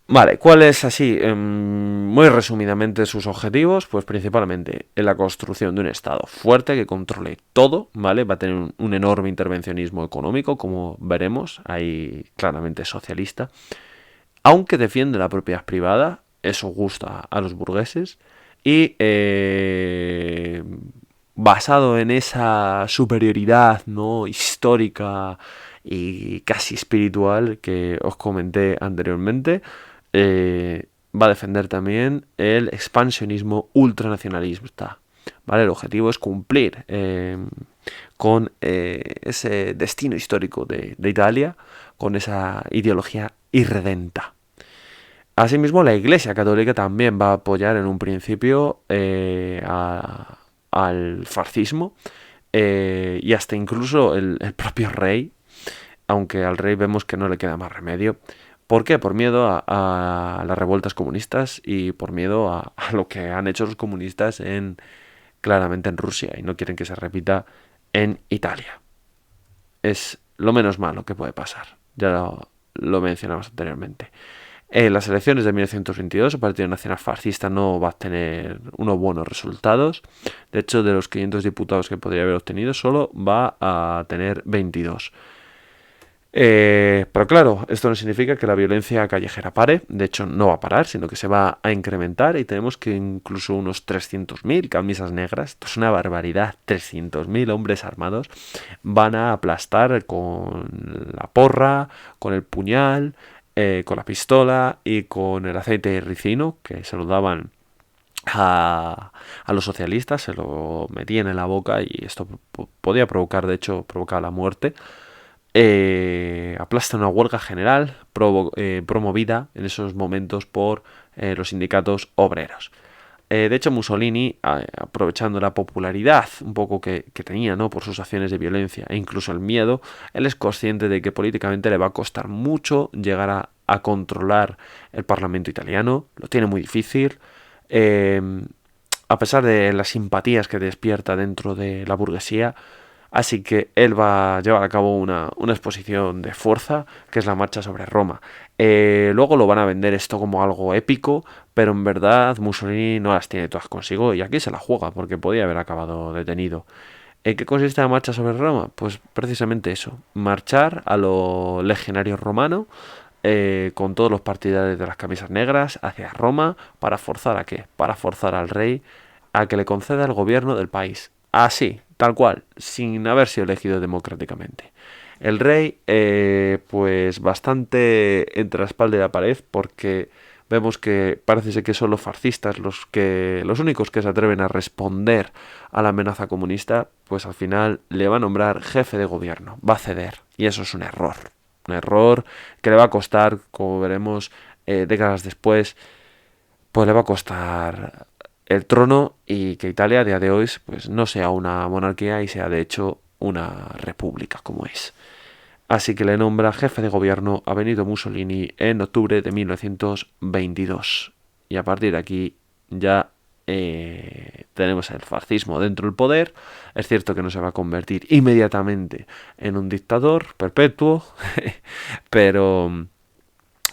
Vale, ¿cuáles así? Muy resumidamente sus objetivos, pues principalmente en la construcción de un Estado fuerte que controle todo, ¿vale? Va a tener un enorme intervencionismo económico, como veremos, ahí claramente socialista, aunque defiende la propiedad privada, eso gusta a los burgueses, y basado en esa superioridad, ¿no? Histórica y casi espiritual que os comenté anteriormente, va a defender también el expansionismo ultranacionalista. ¿Vale? El objetivo es cumplir con ese destino histórico de Italia, con esa ideología irredenta. Asimismo, la Iglesia Católica también va a apoyar en un principio al fascismo, y hasta incluso el propio rey, aunque al rey vemos que no le queda más remedio. ¿Por qué? Por miedo a las revueltas comunistas y por miedo a lo que han hecho los comunistas claramente en Rusia, y no quieren que se repita en Italia. Es lo menos malo que puede pasar. Ya lo mencionamos anteriormente. En las elecciones de 1922, el Partido Nacional Fascista no va a tener unos buenos resultados. De hecho, de los 500 diputados que podría haber obtenido, solo va a tener 22. Pero claro, esto no significa que la violencia callejera pare. De hecho, no va a parar, sino que se va a incrementar, y tenemos que incluso unos 300.000 camisas negras, esto es una barbaridad, 300.000 hombres armados van a aplastar con la porra, con el puñal, con la pistola y con el aceite de ricino, que se lo daban a los socialistas, se lo metían en la boca, y esto podía provocar, de hecho, provocaba la muerte. Aplasta una huelga general promovida en esos momentos por los sindicatos obreros. De hecho, Mussolini, aprovechando la popularidad un poco que tenía, ¿no?, por sus acciones de violencia e incluso el miedo, él es consciente de que políticamente le va a costar mucho llegar a controlar el Parlamento italiano. Lo tiene muy difícil. A pesar de las simpatías que despierta dentro de la burguesía. Así que él va a llevar a cabo una exposición de fuerza, que es la marcha sobre Roma. Luego lo van a vender esto como algo épico, pero en verdad Mussolini no las tiene todas consigo, y aquí se la juega, porque podía haber acabado detenido. ¿En qué consiste la marcha sobre Roma? Pues precisamente eso, marchar a lo legionario romano, con todos los partidarios de las camisas negras hacia Roma. ¿Para forzar a qué? Para forzar al rey a que le conceda el gobierno del país. Así, tal cual, sin haber sido elegido democráticamente. El rey, pues bastante entre la espalda y la pared, porque vemos que parece ser que son los fascistas los únicos que se atreven a responder a la amenaza comunista. Pues al final le va a nombrar jefe de gobierno, va a ceder, y eso es un error. Un error que le va a costar, como veremos décadas después, pues le va a costar el trono, y que Italia a día de hoy pues no sea una monarquía y sea de hecho una república como es. Así que le nombra jefe de gobierno a Benito Mussolini en octubre de 1922. Y a partir de aquí ya tenemos el fascismo dentro del poder. Es cierto que no se va a convertir inmediatamente en un dictador perpetuo, pero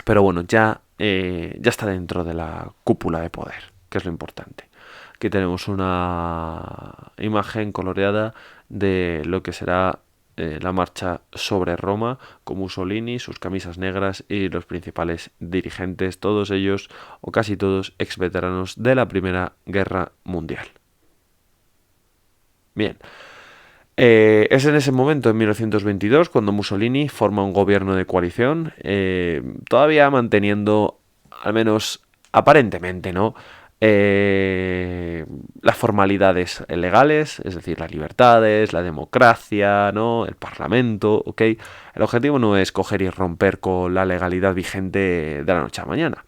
bueno, ya está dentro de la cúpula de poder, que es lo importante. Aquí tenemos una imagen coloreada de lo que será la marcha sobre Roma, con Mussolini, sus camisas negras y los principales dirigentes, todos ellos o casi todos ex veteranos de la Primera Guerra Mundial. Bien. Es en ese momento, en 1922, cuando Mussolini forma un gobierno de coalición, todavía manteniendo, al menos aparentemente, ¿no?, las formalidades legales, es decir, las libertades, la democracia, ¿no?, el parlamento, ¿ok? El objetivo no es coger y romper con la legalidad vigente de la noche a la mañana.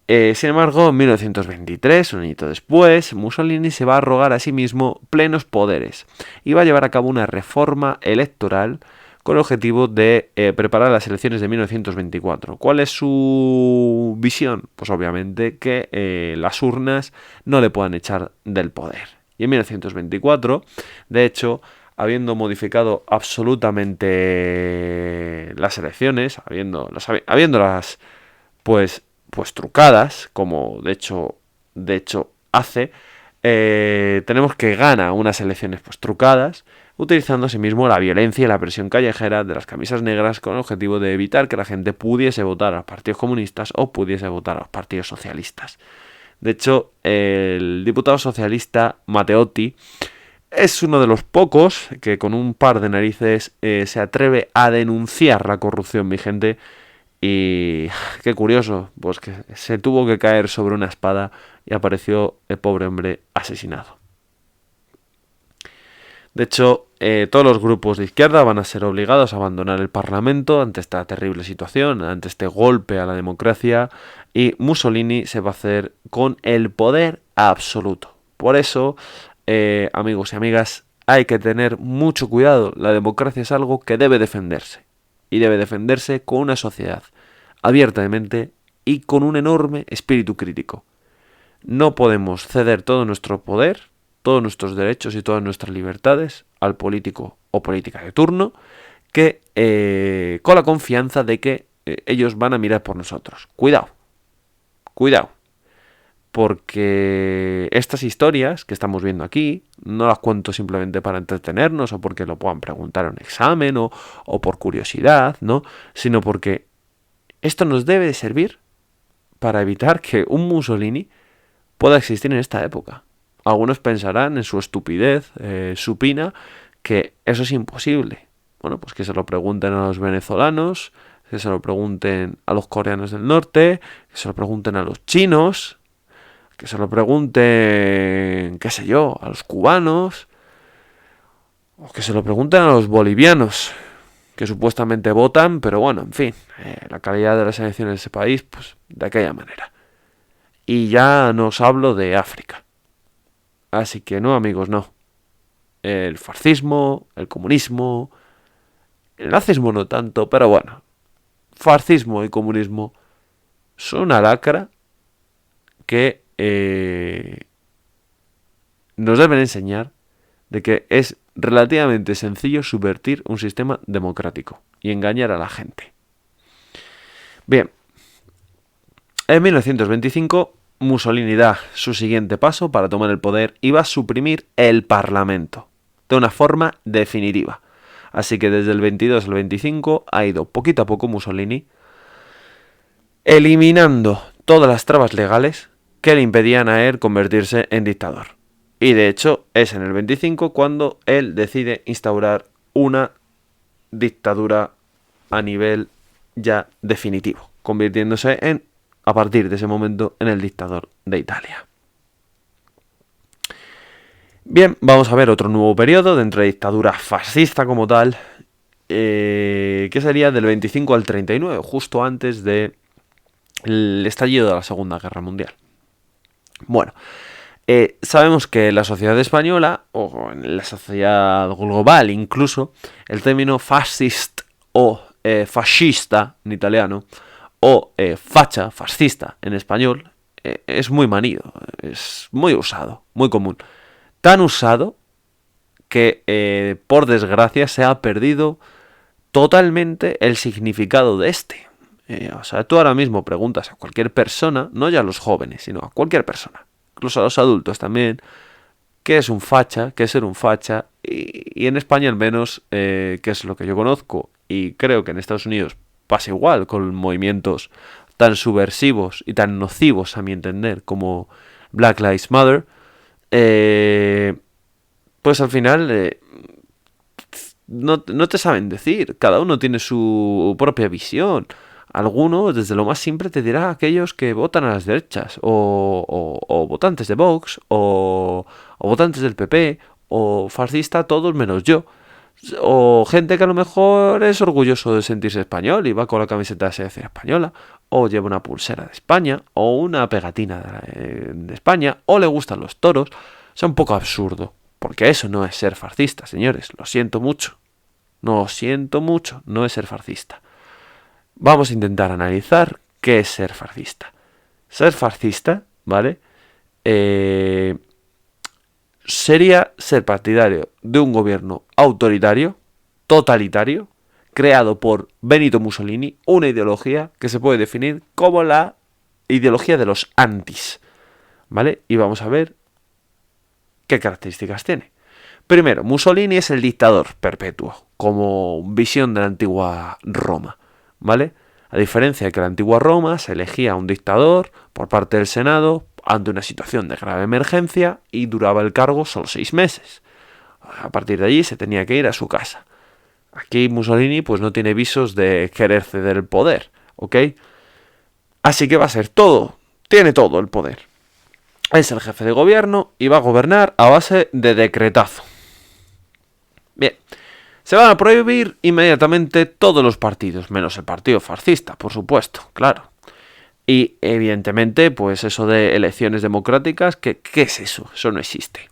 Sin embargo, en 1923, un añito después, Mussolini se va a arrogar a sí mismo plenos poderes y va a llevar a cabo una reforma electoral con el objetivo de preparar las elecciones de 1924. ¿Cuál es su visión? Pues obviamente que las urnas no le puedan echar del poder. Y en 1924, de hecho, habiendo absolutamente las elecciones, habiéndolas pues trucadas, como de hecho hace, tenemos que gana unas elecciones pues trucadas, utilizando asimismo la violencia y la presión callejera de las camisas negras, con el objetivo de evitar que la gente pudiese votar a los partidos comunistas o pudiese votar a los partidos socialistas. De hecho, el diputado socialista Matteotti es uno de los pocos que con un par de narices se atreve a denunciar la corrupción vigente Y qué curioso, pues que se tuvo que caer sobre una espada y apareció el pobre hombre asesinado. De hecho, todos los grupos de izquierda van a ser obligados a abandonar el Parlamento ante esta terrible situación, ante este golpe a la democracia, y Mussolini se va a hacer con el poder absoluto. Por eso, amigos y amigas, hay que tener mucho cuidado. La democracia es algo que debe defenderse, y debe defenderse con una sociedad abierta de mente y con un enorme espíritu crítico. No podemos ceder todo nuestro poder, todos nuestros derechos y todas nuestras libertades al político o política de turno, que con la confianza de que ellos van a mirar por nosotros. Cuidado, cuidado, porque estas historias que estamos viendo aquí no las cuento simplemente para entretenernos o porque lo puedan preguntar en un examen o por curiosidad, ¿no? Sino porque esto nos debe de servir para evitar que un Mussolini pueda existir en esta época. Algunos pensarán en su estupidez supina que eso es imposible. Bueno, pues que se lo pregunten a los venezolanos, que se lo pregunten a los coreanos del norte, que se lo pregunten a los chinos, que se lo pregunten, qué sé yo, a los cubanos, o que se lo pregunten a los bolivianos, que supuestamente votan, pero bueno, en fin, la calidad de las elecciones de ese país, pues de aquella manera. Y ya no os hablo de África. Así que no, amigos, no. El fascismo, el comunismo, el nazismo no tanto, pero bueno. Fascismo y comunismo son una lacra que nos deben enseñar de que es relativamente sencillo subvertir un sistema democrático y engañar a la gente. Bien, en 1925 Mussolini da su siguiente paso para tomar el poder y va a suprimir el Parlamento de una forma definitiva. Así que desde el 22 al 25 ha ido poquito a poco Mussolini eliminando todas las trabas legales que le impedían a él convertirse en dictador. Y de hecho es en el 25 cuando él decide instaurar una dictadura a nivel ya definitivo, convirtiéndose en, a partir de ese momento, en el dictador de Italia. Bien, vamos a ver otro nuevo periodo dentro de dictadura fascista como tal, que sería del 25 al 39, justo antes del estallido de la Segunda Guerra Mundial. Bueno, sabemos que en la sociedad española, o en la sociedad global incluso, el término fascist o fascista en italiano, o facha, fascista en español, es muy manido, es muy usado, muy común. Tan usado que, por desgracia, se ha perdido totalmente el significado de este. O sea, tú ahora mismo preguntas a cualquier persona, no ya a los jóvenes, sino a cualquier persona, incluso a los adultos también, qué es un facha, qué es ser un facha, y en España al menos, que es lo que yo conozco, y creo que en Estados Unidos pasa igual, con movimientos tan subversivos y tan nocivos a mi entender como Black Lives Matter, pues al final no te saben decir, cada uno tiene su propia visión. Algunos, desde lo más simple, te dirá aquellos que votan a las derechas, o votantes de Vox, o votantes del PP, o fascista todos menos yo. O gente que a lo mejor es orgulloso de sentirse español y va con la camiseta de la selección española, o lleva una pulsera de España, o una pegatina de España, o le gustan los toros. Es un poco absurdo, porque eso no es ser fascista, señores. Lo siento mucho. No es ser fascista. Vamos a intentar analizar qué es ser fascista. Ser fascista, ¿vale? Sería ser partidario de un gobierno autoritario, totalitario, creado por Benito Mussolini, una ideología que se puede definir como la ideología de los antis, ¿vale? Y vamos a ver qué características tiene. Primero, Mussolini es el dictador perpetuo, como visión de la antigua Roma, ¿vale? A diferencia de que en la antigua Roma se elegía un dictador por parte del Senado ante una situación de grave emergencia y duraba el cargo solo 6 meses. A partir de allí se tenía que ir a su casa. Aquí Mussolini pues no tiene visos de querer ceder el poder, ¿ok? Así que va a ser todo, tiene todo el poder. Es el jefe de gobierno y va a gobernar a base de decretazo. Bien, se van a prohibir inmediatamente todos los partidos, menos el partido fascista, por supuesto, claro. Y evidentemente, pues eso de elecciones democráticas, ¿qué es eso? Eso no existe.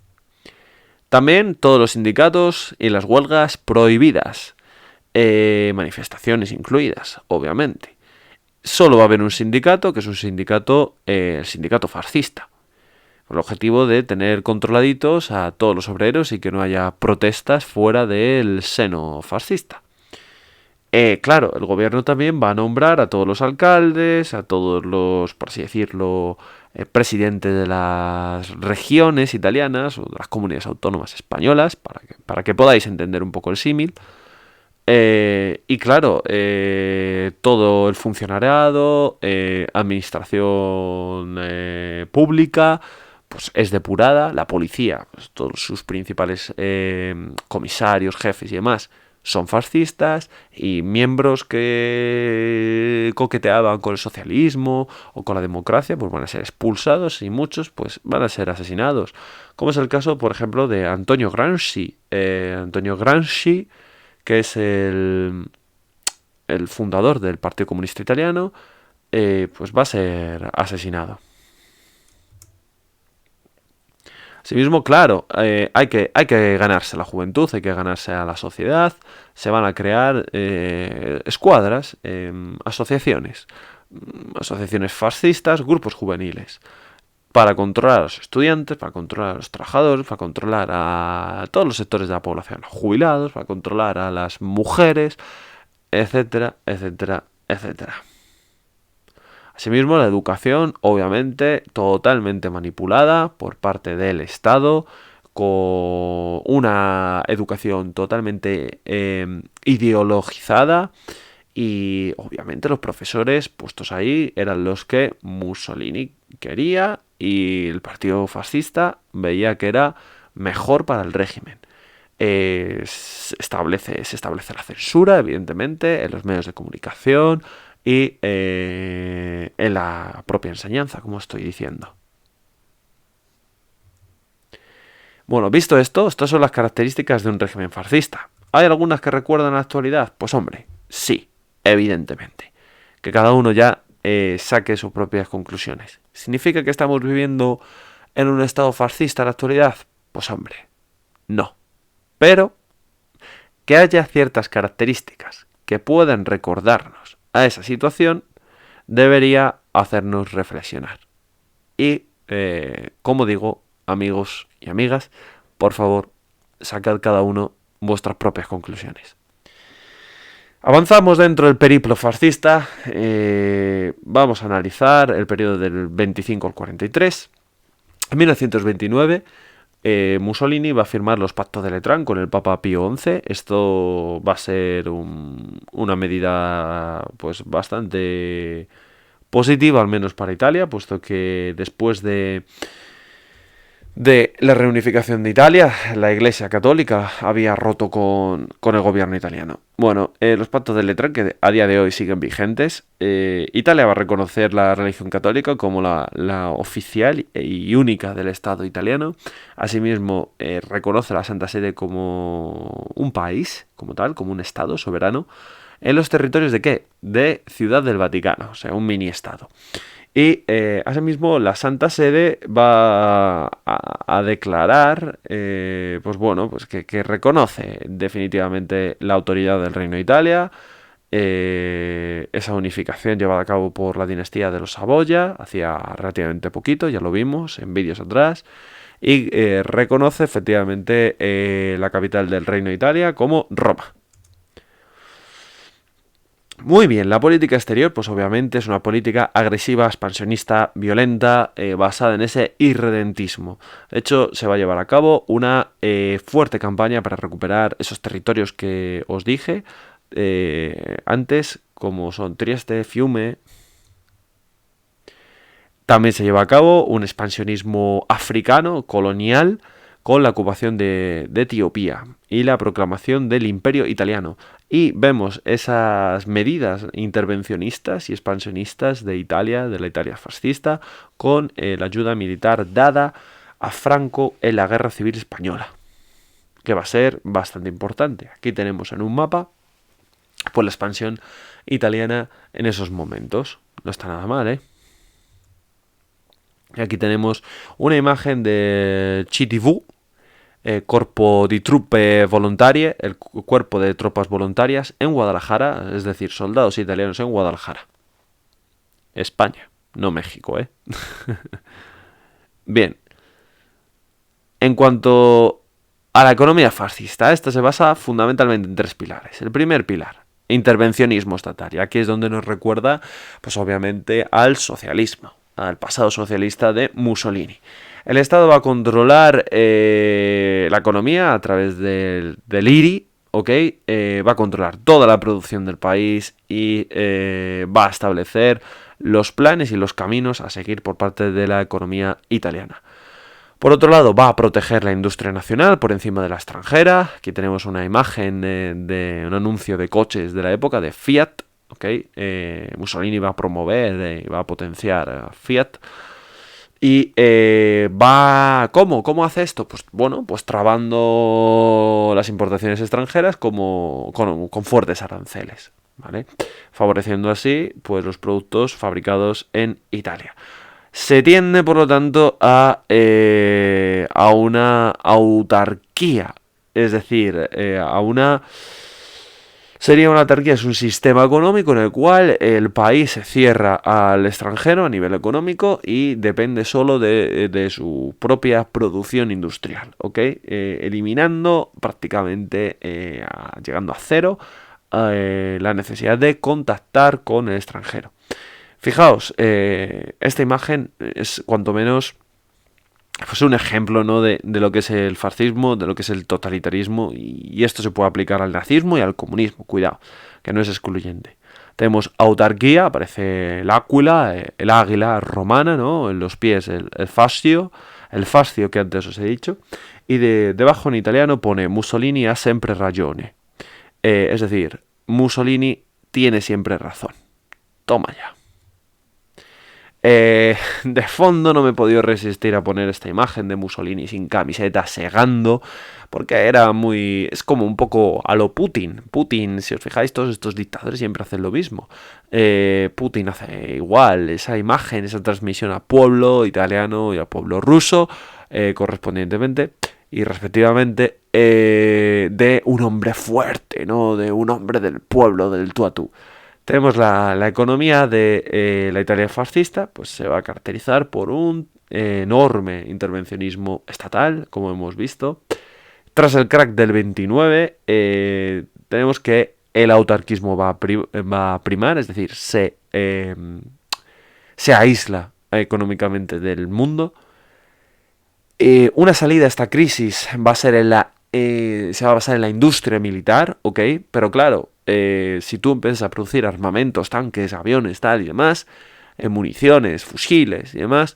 También todos los sindicatos y las huelgas prohibidas. Manifestaciones incluidas, obviamente. Solo va a haber un sindicato, que es un sindicato, el sindicato fascista. Con el objetivo de tener controladitos a todos los obreros y que no haya protestas fuera del seno fascista. Claro, el gobierno también va a nombrar a todos los alcaldes, a todos los, por así decirlo, presidentes de las regiones italianas o de las comunidades autónomas españolas, para que podáis entender un poco el símil. Y claro, todo el funcionariado, administración pública, pues es depurada, la policía, pues todos sus principales comisarios, jefes y demás son fascistas, y miembros que coqueteaban con el socialismo o con la democracia pues van a ser expulsados, y muchos pues van a ser asesinados, como es el caso, por ejemplo, de Antonio Gramsci. Antonio Gramsci, que es el fundador del Partido Comunista Italiano, pues va a ser asesinado. Asimismo, claro, hay que ganarse la juventud, hay que ganarse a la sociedad. Se van a crear escuadras, asociaciones fascistas, grupos juveniles, para controlar a los estudiantes, para controlar a los trabajadores, para controlar a todos los sectores de la población, jubilados, para controlar a las mujeres, etcétera, etcétera, etcétera. Asimismo, la educación, obviamente, totalmente manipulada por parte del Estado, con una educación totalmente ideologizada, y obviamente los profesores puestos ahí eran los que Mussolini quería y el partido fascista veía que era mejor para el régimen. Se establece la censura, evidentemente, en los medios de comunicación y en la propia enseñanza, como estoy diciendo. Bueno, visto esto, estas son las características de un régimen fascista. ¿Hay algunas que recuerdan a la actualidad? Pues hombre, sí, evidentemente. Que cada uno ya saque sus propias conclusiones. ¿Significa que estamos viviendo en un estado fascista en la actualidad? Pues hombre, no. Pero que haya ciertas características que puedan recordarnos a esa situación debería hacernos reflexionar. Y, como digo, amigos y amigas, por favor, sacad cada uno vuestras propias conclusiones. Avanzamos dentro del periplo fascista. Vamos a analizar el periodo del 25 al 43. En 1929, Mussolini va a firmar los pactos de Letrán con el Papa Pío XI. Esto va a ser una medida pues bastante positiva, al menos para Italia, puesto que después de la reunificación de Italia, la Iglesia Católica había roto con el gobierno italiano. Bueno, los pactos de Letrán, que a día de hoy siguen vigentes, Italia va a reconocer la religión católica como la oficial y única del Estado italiano. Asimismo, reconoce a la Santa Sede como un país, como tal, como un Estado soberano, en los territorios ¿de qué? De Ciudad del Vaticano, o sea, un mini Estado. Y asimismo la Santa Sede va a declarar pues bueno, pues que reconoce definitivamente la autoridad del Reino de Italia. Esa unificación llevada a cabo por la dinastía de los Saboya hacía relativamente poquito, ya lo vimos en vídeos atrás. Y reconoce efectivamente la capital del Reino de Italia como Roma. Muy bien, la política exterior, pues obviamente es una política agresiva, expansionista, violenta, basada en ese irredentismo. De hecho, se va a llevar a cabo una fuerte campaña para recuperar esos territorios que os dije antes, como son Trieste, Fiume. También se lleva a cabo un expansionismo africano, colonial, con la ocupación de Etiopía y la proclamación del Imperio Italiano. Y vemos esas medidas intervencionistas y expansionistas de Italia, de la Italia fascista, con la ayuda militar dada a Franco en la Guerra Civil Española, que va a ser bastante importante. Aquí tenemos en un mapa pues la expansión italiana en esos momentos. No está nada mal, ¿eh? Y aquí tenemos una imagen de CTV, Corpo di Truppe Volontarie, el cuerpo de tropas voluntarias en Guadalajara, es decir, soldados italianos en Guadalajara. España, no México, ¿eh? Bien. En cuanto a la economía fascista, esta se basa fundamentalmente en 3 pilares. El primer pilar, intervencionismo estatal. Y aquí es donde nos recuerda, pues obviamente, al socialismo, al pasado socialista de Mussolini. El Estado va a controlar la economía a través del IRI, ¿ok? Va a controlar toda la producción del país y va a establecer los planes y los caminos a seguir por parte de la economía italiana. Por otro lado, va a proteger la industria nacional por encima de la extranjera. Aquí tenemos una imagen de un anuncio de coches de la época de Fiat. ¿Okay? Mussolini va a promover y va a potenciar Fiat. Y ¿Cómo hace esto? Pues bueno, pues trabando las importaciones extranjeras con fuertes aranceles, ¿vale? Favoreciendo así pues los productos fabricados en Italia. Se tiende, por lo tanto, a una autarquía, es decir, sería una autarquía, es un sistema económico en el cual el país se cierra al extranjero a nivel económico y depende solo de su propia producción industrial, ¿ok? Eliminando prácticamente, llegando a cero, la necesidad de contactar con el extranjero. Fijaos, esta imagen es cuanto menos pues un ejemplo, ¿no? de lo que es el fascismo, de lo que es el totalitarismo, y esto se puede aplicar al nazismo y al comunismo, cuidado, que no es excluyente. Tenemos autarquía, aparece el áquila, el águila romana, ¿no? En los pies el fascio que antes os he dicho, y debajo en italiano pone Mussolini ha sempre ragione, es decir, Mussolini tiene siempre razón. Toma ya. De fondo no me he podido resistir a poner esta imagen de Mussolini sin camiseta, segando, porque era muy... es como un poco a lo Putin. Putin, si os fijáis, todos estos dictadores siempre hacen lo mismo. Putin hace igual, esa imagen, esa transmisión a pueblo italiano y a pueblo ruso, correspondientemente, y respectivamente, de un hombre fuerte, ¿no? De un hombre del pueblo, del tú a tú. Tenemos la economía de la Italia fascista, pues se va a caracterizar por un enorme intervencionismo estatal, como hemos visto. Tras el crack del 29, tenemos que el autarquismo va a primar, es decir, se aísla económicamente del mundo. Una salida a esta crisis va a ser se va a basar en la industria militar, ¿ok? Pero claro, si tú empiezas a producir armamentos, tanques, aviones, tal y demás, municiones, fusiles y demás,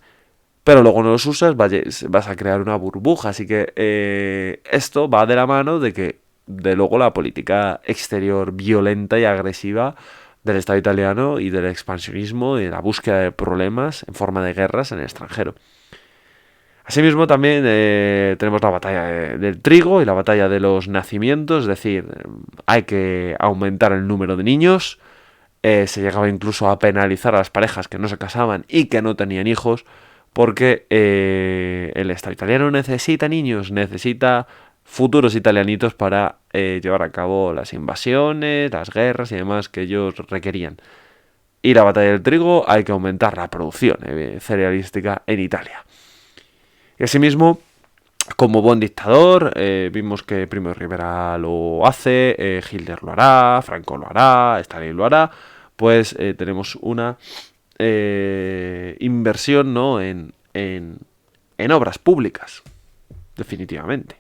pero luego no los usas, vas a crear una burbuja. Así que esto va de la mano de luego la política exterior violenta y agresiva del Estado italiano y del expansionismo y de la búsqueda de problemas en forma de guerras en el extranjero. Asimismo también tenemos la batalla del trigo y la batalla de los nacimientos, es decir, hay que aumentar el número de niños, se llegaba incluso a penalizar a las parejas que no se casaban y que no tenían hijos, porque el Estado italiano necesita niños, necesita futuros italianitos para llevar a cabo las invasiones, las guerras y demás que ellos requerían. Y la batalla del trigo hay que aumentar la producción cerealística en Italia. Y asimismo, como buen dictador, vimos que Primo de Rivera lo hace, Hitler lo hará, Franco lo hará, Stalin lo hará, pues tenemos una inversión, ¿no? en obras públicas, definitivamente.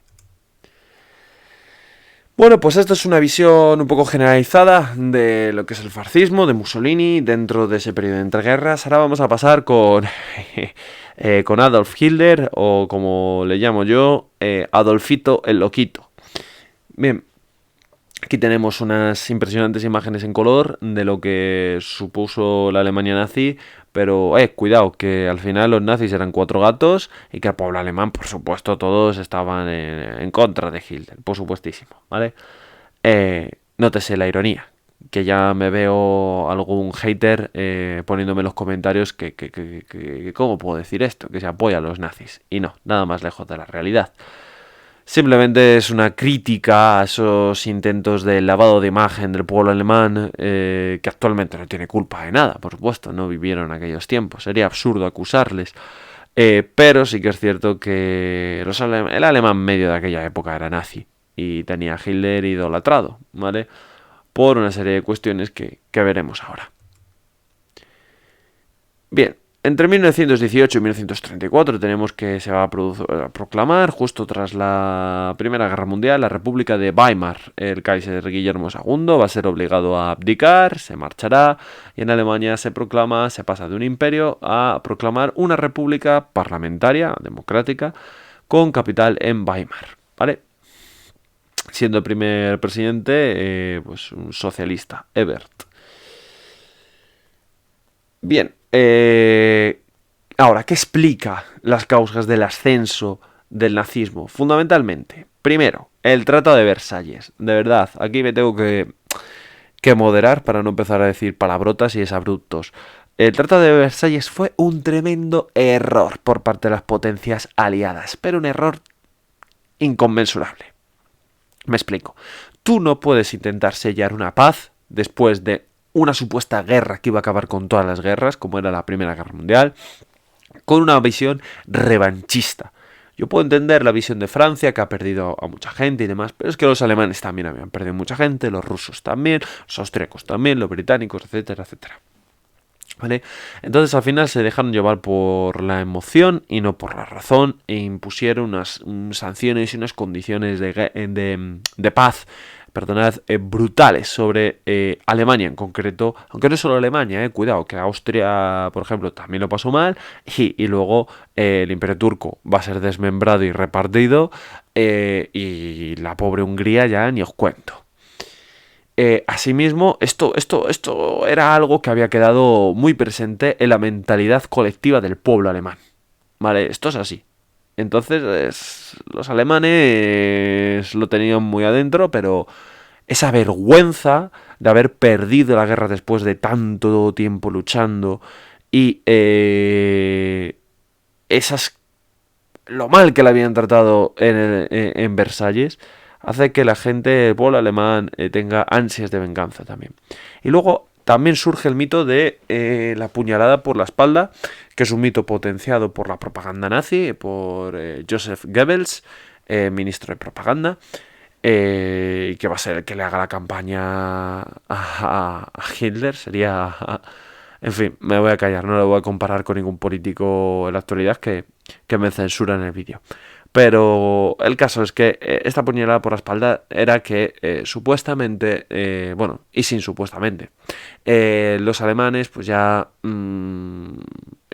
Bueno, pues esta es una visión un poco generalizada de lo que es el fascismo, de Mussolini, dentro de ese periodo de entreguerras. Ahora vamos a pasar con, con Adolf Hitler, o como le llamo yo, Adolfito el Loquito. Bien, aquí tenemos unas impresionantes imágenes en color de lo que supuso la Alemania nazi, pero cuidado, que al final los nazis eran cuatro gatos y que el pueblo alemán, por supuesto, todos estaban en contra de Hitler, por supuestísimo, ¿vale? Nótese la ironía, que ya me veo algún hater poniéndome en los comentarios que ¿cómo puedo decir esto? Que se apoya a los nazis. Y no, nada más lejos de la realidad. Simplemente es una crítica a esos intentos de lavado de imagen del pueblo alemán, que actualmente no tiene culpa de nada, por supuesto, no vivieron aquellos tiempos, sería absurdo acusarles. Pero sí que es cierto que el alemán medio de aquella época era nazi y tenía a Hitler idolatrado, ¿vale? Por una serie de cuestiones que veremos ahora. Bien, entre 1918 y 1934 tenemos que se va a proclamar, justo tras la Primera Guerra Mundial, la República de Weimar. El Kaiser Guillermo II va a ser obligado a abdicar, se marchará, y en Alemania se pasa de un imperio a proclamar una república parlamentaria, democrática, con capital en Weimar, ¿vale? Siendo el primer presidente, pues un socialista, Ebert. Bien, ahora, ¿qué explica las causas del ascenso del nazismo? Fundamentalmente, primero, el Tratado de Versalles. De verdad, aquí me tengo que moderar para no empezar a decir palabrotas y exabruptos. El Tratado de Versalles fue un tremendo error por parte de las potencias aliadas, pero un error inconmensurable. Me explico. Tú no puedes intentar sellar una paz después de una supuesta guerra que iba a acabar con todas las guerras, como era la Primera Guerra Mundial, con una visión revanchista. Yo puedo entender la visión de Francia, que ha perdido a mucha gente y demás, pero es que los alemanes también habían perdido mucha gente, los rusos también, los austríacos también, los británicos, etcétera, etcétera. ¿Vale? Entonces al final se dejaron llevar por la emoción y no por la razón e impusieron unas sanciones y unas condiciones de paz, perdonad, brutales sobre Alemania en concreto, aunque no solo Alemania, cuidado, que Austria, por ejemplo, también lo pasó mal, y luego el Imperio Turco va a ser desmembrado y repartido, y la pobre Hungría ya ni os cuento. Asimismo, esto era algo que había quedado muy presente en la mentalidad colectiva del pueblo alemán. ¿Vale? Esto es así. Entonces, los alemanes lo tenían muy adentro, pero esa vergüenza de haber perdido la guerra después de tanto tiempo luchando y lo mal que la habían tratado en Versalles, hace que la gente, el pueblo alemán, tenga ansias de venganza también. Y luego también surge el mito de la puñalada por la espalda, que es un mito potenciado por la propaganda nazi, por Joseph Goebbels, ministro de propaganda, y que va a ser el que le haga la campaña a Hitler. Sería... En fin, me voy a callar, no lo voy a comparar con ningún político en la actualidad que me censura en el vídeo. Pero el caso es que esta puñalada por la espalda era que supuestamente, bueno, y sin supuestamente, los alemanes pues ya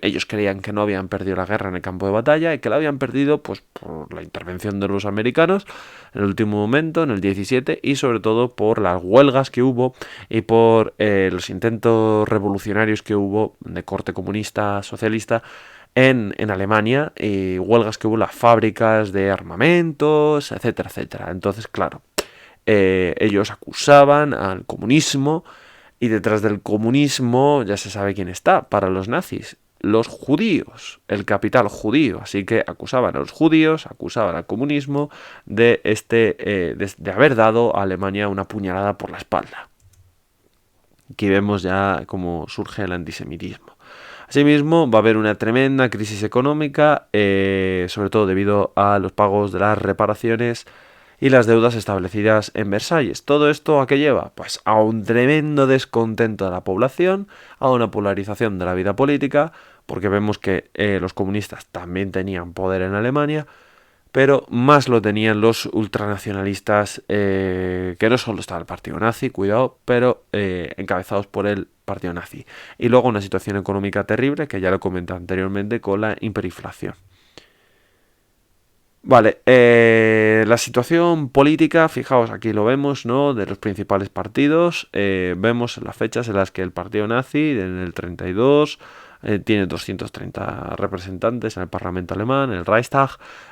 ellos creían que no habían perdido la guerra en el campo de batalla y que la habían perdido pues por la intervención de los americanos en el último momento, en el 17, y sobre todo por las huelgas que hubo y por los intentos revolucionarios que hubo de corte comunista, socialista, en Alemania, y huelgas que hubo en las fábricas de armamentos, etcétera, etcétera. Entonces, claro, ellos acusaban al comunismo, y detrás del comunismo ya se sabe quién está para los nazis: los judíos, el capital judío. Así que acusaban a los judíos, acusaban al comunismo de haber dado a Alemania una puñalada por la espalda. Aquí vemos ya cómo surge el antisemitismo. Asimismo, va a haber una tremenda crisis económica, sobre todo debido a los pagos de las reparaciones y las deudas establecidas en Versalles. ¿Todo esto a qué lleva? Pues a un tremendo descontento de la población, a una polarización de la vida política, porque vemos que los comunistas también tenían poder en Alemania, pero más lo tenían los ultranacionalistas, que no solo estaba el partido nazi, cuidado, pero encabezados por el partido nazi. Y luego una situación económica terrible, que ya lo comenté anteriormente, con la hiperinflación. Vale, la situación política, fijaos, aquí lo vemos, ¿no? De los principales partidos, vemos las fechas en las que el partido nazi, en el 32, tiene 230 representantes en el Parlamento alemán, en el Reichstag,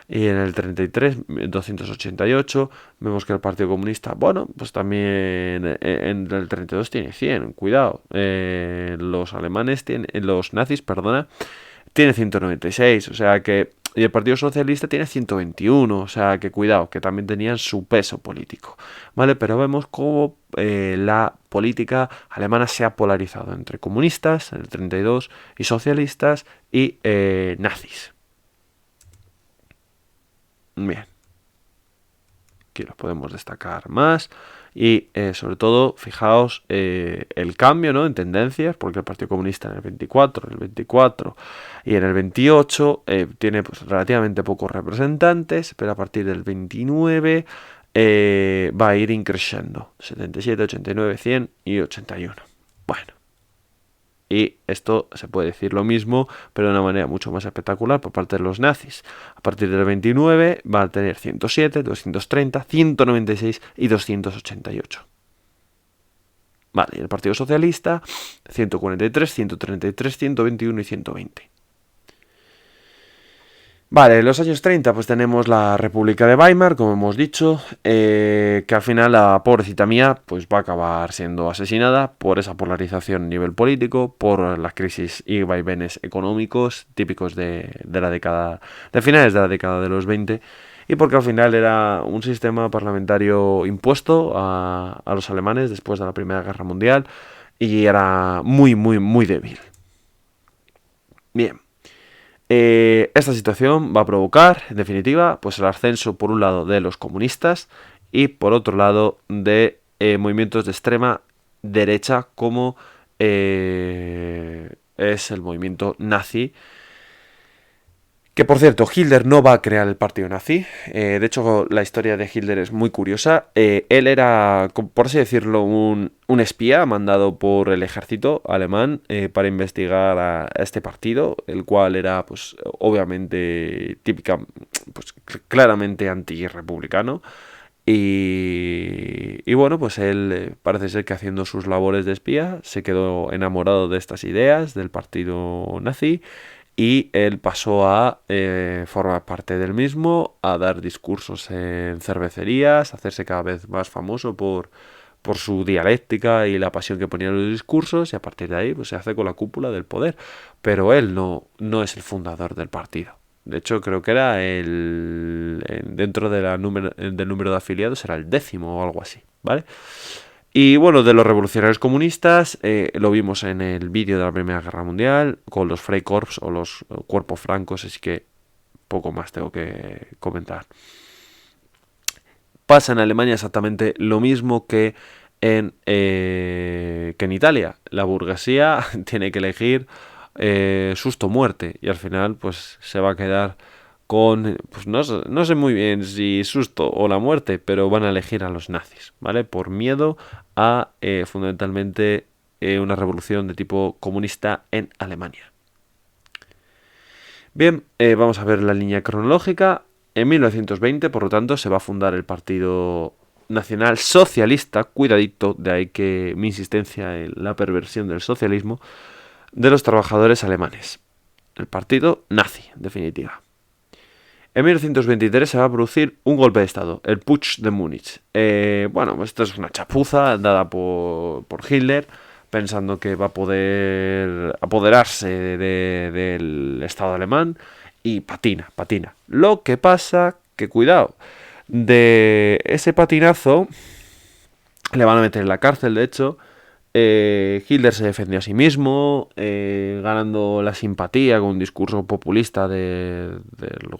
y en el 33, 288. Vemos que el Partido Comunista, bueno, pues también en el 32 tiene 100, cuidado. Los alemanes tienen, los nazis, perdona, tiene 196, o sea que... Y el Partido Socialista tiene 121, o sea que cuidado, que también tenían su peso político, ¿vale? Pero vemos cómo la política alemana se ha polarizado entre comunistas, en el 32, y socialistas y nazis. Bien, aquí los podemos destacar más. Y sobre todo, fijaos el cambio, ¿no? En tendencias, porque el Partido Comunista en el 24 y en el 28 tiene pues, relativamente pocos representantes, pero a partir del 29 va a ir increciendo. 77, 89, 100 y 81. Bueno. Y esto se puede decir lo mismo, pero de una manera mucho más espectacular por parte de los nazis. A partir del 29 va a tener 107, 230, 196 y 288. Vale, y el Partido Socialista, 143, 133, 121 y 120. Vale, en los años 30 pues tenemos la República de Weimar, como hemos dicho, que al final la pobrecita mía pues va a acabar siendo asesinada por esa polarización a nivel político, por las crisis y vaivenes económicos típicos de la década, de finales de la década de los 20, y porque al final era un sistema parlamentario impuesto a los alemanes después de la Primera Guerra Mundial y era muy, muy, muy débil. Bien. Esta situación va a provocar, en definitiva, pues el ascenso por un lado de los comunistas y por otro lado de movimientos de extrema derecha como es el movimiento nazi. Que por cierto, Hitler no va a crear el partido nazi. De hecho, la historia de Hitler es muy curiosa. Él era, por así decirlo, un espía mandado por el ejército alemán para investigar a este partido, el cual era, pues, obviamente, pues, claramente antirrepublicano. Y bueno, pues él parece ser que haciendo sus labores de espía se quedó enamorado de estas ideas del partido nazi y él pasó a formar parte del mismo, a dar discursos en cervecerías, a hacerse cada vez más famoso por su dialéctica y la pasión que ponía en los discursos, y a partir de ahí pues, se hace con la cúpula del poder. Pero él no es el fundador del partido. De hecho, creo que era dentro de del número de afiliados era el 10º o algo así, ¿vale? Y bueno, de los revolucionarios comunistas, lo vimos en el vídeo de la Primera Guerra Mundial, con los Freikorps o los cuerpos francos, así que poco más tengo que comentar. Pasa en Alemania exactamente lo mismo que que en Italia. La burguesía tiene que elegir susto o muerte y al final pues se va a quedar con, pues no sé muy bien si susto o la muerte, pero van a elegir a los nazis, ¿vale? Por miedo a fundamentalmente una revolución de tipo comunista en Alemania. Bien, vamos a ver la línea cronológica. En 1920, por lo tanto, se va a fundar el Partido Nacional Socialista, cuidadito, de ahí que mi insistencia en la perversión del socialismo, de los trabajadores alemanes. El partido nazi, en definitiva. En 1923 se va a producir un golpe de estado, el Putsch de Múnich. Bueno, esto es una chapuza dada por Hitler, pensando que va a poder apoderarse del Estado alemán, y patina. Lo que pasa, que cuidado, de ese patinazo le van a meter en la cárcel, de hecho. Hitler se defendió a sí mismo, ganando la simpatía con un discurso populista del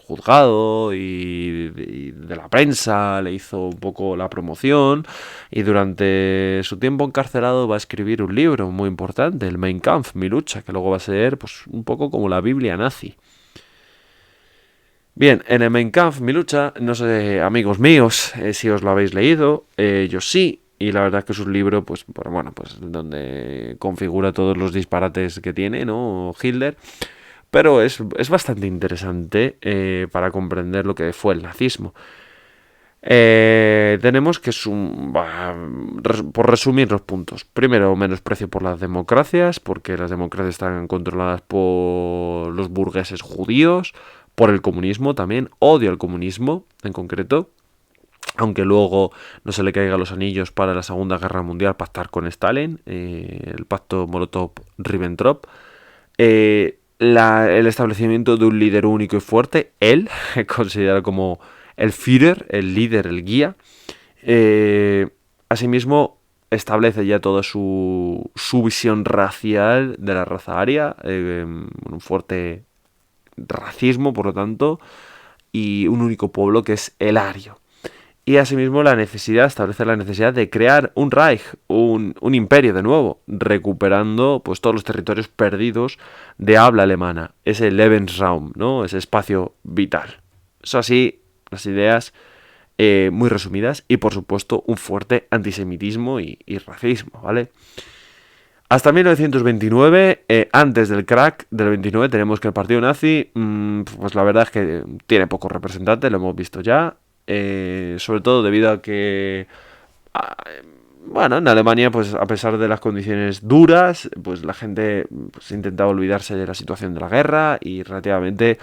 juzgado y de la prensa, le hizo un poco la promoción y durante su tiempo encarcelado va a escribir un libro muy importante, el Mein Kampf, Mi lucha, que luego va a ser pues, un poco como la Biblia nazi. Bien, en el Mein Kampf, mi lucha, no sé, amigos míos, si os lo habéis leído, yo sí, y la verdad es que es un libro, bueno, pues donde configura todos los disparates que tiene, ¿no? Hitler, pero es bastante interesante para comprender lo que fue el nazismo. Tenemos que por resumir los puntos. Primero, menosprecio por las democracias, porque las democracias están controladas por los burgueses judíos, por el comunismo también, odio al comunismo en concreto, aunque luego no se le caigan los anillos para la Segunda Guerra Mundial pactar con Stalin, el pacto Molotov-Ribbentrop. El establecimiento de un líder único y fuerte, él, considerado como el Führer, el líder, el guía. Asimismo, establece ya toda su visión racial de la raza aria, un fuerte racismo, por lo tanto, y un único pueblo que es el ario. Y asimismo establece la necesidad de crear un Reich, un imperio de nuevo, recuperando pues todos los territorios perdidos de habla alemana, ese Lebensraum, ¿no? Ese espacio vital. Eso así, las ideas muy resumidas y por supuesto un fuerte antisemitismo y racismo, ¿vale? Hasta 1929, antes del crack del 29, tenemos que el partido nazi, pues la verdad es que tiene pocos representantes, lo hemos visto ya, sobre todo debido a que, bueno, en Alemania, pues a pesar de las condiciones duras, pues la gente pues, intentaba olvidarse de la situación de la guerra y relativamente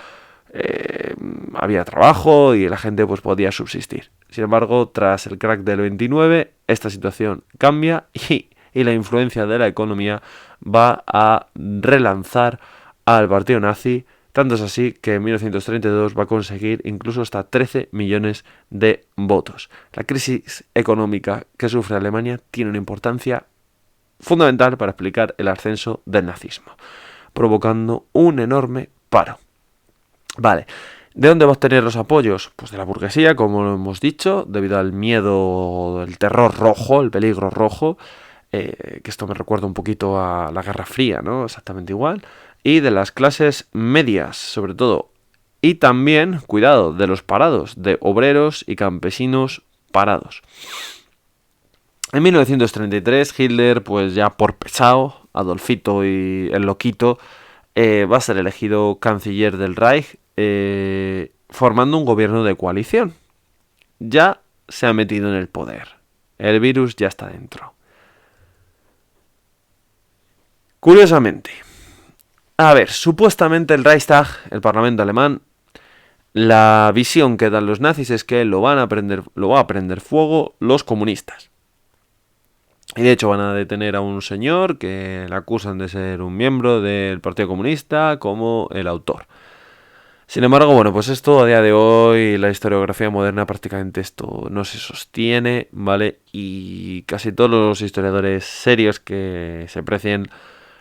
había trabajo y la gente pues podía subsistir. Sin embargo, tras el crack del 29, esta situación cambia y la influencia de la economía va a relanzar al partido nazi. Tanto es así que en 1932 va a conseguir incluso hasta 13 millones de votos. La crisis económica que sufre Alemania tiene una importancia fundamental para explicar el ascenso del nazismo, provocando un enorme paro. Vale, ¿de dónde va a obtener los apoyos? Pues de la burguesía, como lo hemos dicho, debido al miedo, el terror rojo, el peligro rojo, que esto me recuerda un poquito a la Guerra Fría, ¿no? Exactamente igual. Y de las clases medias, sobre todo. Y también, cuidado, de los parados, de obreros y campesinos parados. En 1933, Hitler, pues ya por pesado, Adolfito y el loquito, va a ser elegido canciller del Reich, formando un gobierno de coalición. Ya se ha metido en el poder. El virus ya está dentro. Curiosamente, a ver, supuestamente el Reichstag, el Parlamento alemán, la visión que dan los nazis es que lo va a prender fuego los comunistas. Y de hecho van a detener a un señor que le acusan de ser un miembro del Partido Comunista como el autor. Sin embargo, bueno, pues esto a día de hoy, la historiografía moderna prácticamente esto no se sostiene, ¿vale? Y casi todos los historiadores serios que se precien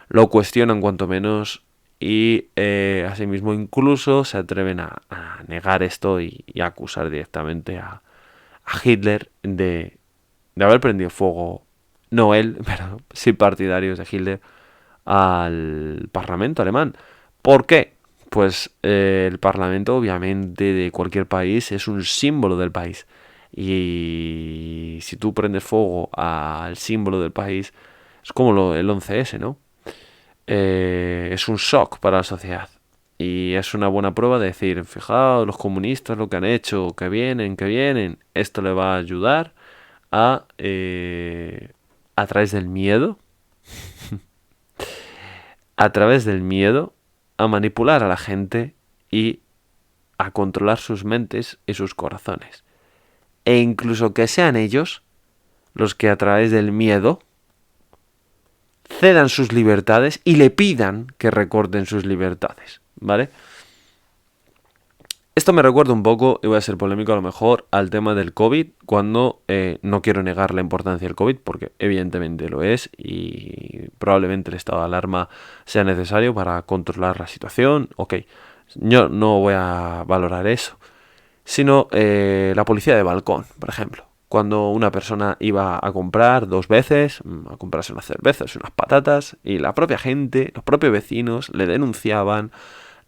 lo cuestionan cuanto menos y asimismo incluso se atreven a negar esto y a acusar directamente a Hitler de haber prendido fuego, no él, pero sí partidarios de Hitler, al Parlamento alemán. ¿Por qué? Pues el Parlamento obviamente de cualquier país es un símbolo del país y si tú prendes fuego al símbolo del país es como el 11S, ¿no? Es un shock para la sociedad. Y es una buena prueba de decir, fijaos, los comunistas lo que han hecho, que vienen, esto le va a ayudar a través del miedo, a través del miedo, a manipular a la gente y a controlar sus mentes y sus corazones. E incluso que sean ellos los que a través del miedo cedan sus libertades y le pidan que recorten sus libertades, ¿vale? Esto me recuerda un poco, y voy a ser polémico a lo mejor, al tema del COVID, cuando no quiero negar la importancia del COVID, porque evidentemente lo es, y probablemente el estado de alarma sea necesario para controlar la situación, ok, yo no voy a valorar eso, sino la policía de balcón, por ejemplo. Cuando una persona iba a comprar 2 veces, a comprarse unas cervezas y unas patatas, y la propia gente, los propios vecinos le denunciaban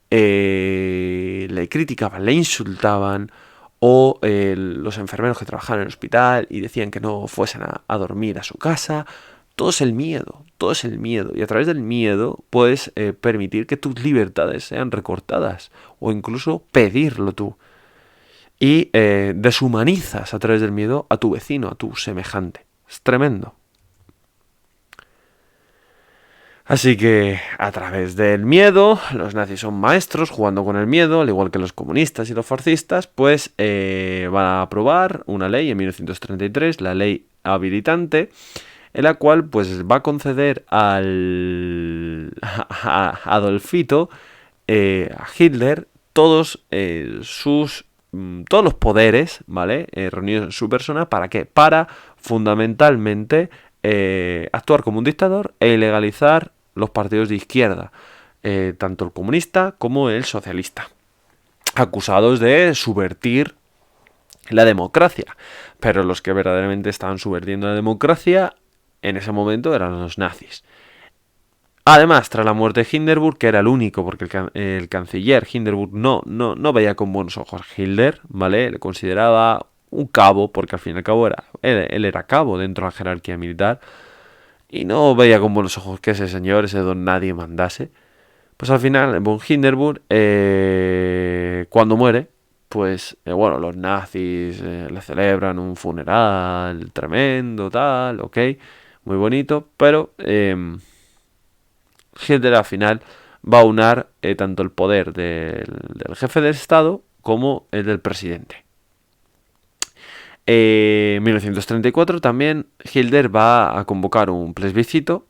le criticaban, le insultaban, o los enfermeros que trabajaban en el hospital y decían que no fuesen a dormir a su casa. Todo es el miedo, todo es el miedo. Y a través del miedo puedes permitir que tus libertades sean recortadas o incluso pedirlo tú. Y deshumanizas a través del miedo a tu vecino, a tu semejante. Es tremendo. Así que a través del miedo, los nazis son maestros jugando con el miedo, al igual que los comunistas y los fascistas, pues van a aprobar una ley en 1933, la ley habilitante, en la cual pues va a conceder a Adolfito, a Hitler, todos los poderes, ¿vale? Reunidos en su persona, ¿para qué? Para fundamentalmente actuar como un dictador e ilegalizar los partidos de izquierda, tanto el comunista como el socialista, acusados de subvertir la democracia. Pero los que verdaderamente estaban subvertiendo la democracia en ese momento eran los nazis. Además, tras la muerte de Hindenburg, que era el único, porque el canciller Hindenburg no veía con buenos ojos a Hitler, ¿vale? Le consideraba un cabo, porque al fin y al cabo él era cabo dentro de la jerarquía militar, y no veía con buenos ojos que ese señor, ese don nadie mandase. Pues al final, von Hindenburg, cuando muere, pues bueno, los nazis le celebran un funeral tremendo, tal, ok, muy bonito, pero Hitler al final va a unar tanto el poder del jefe del Estado como el del presidente. En 1934 también Hitler va a convocar un plebiscito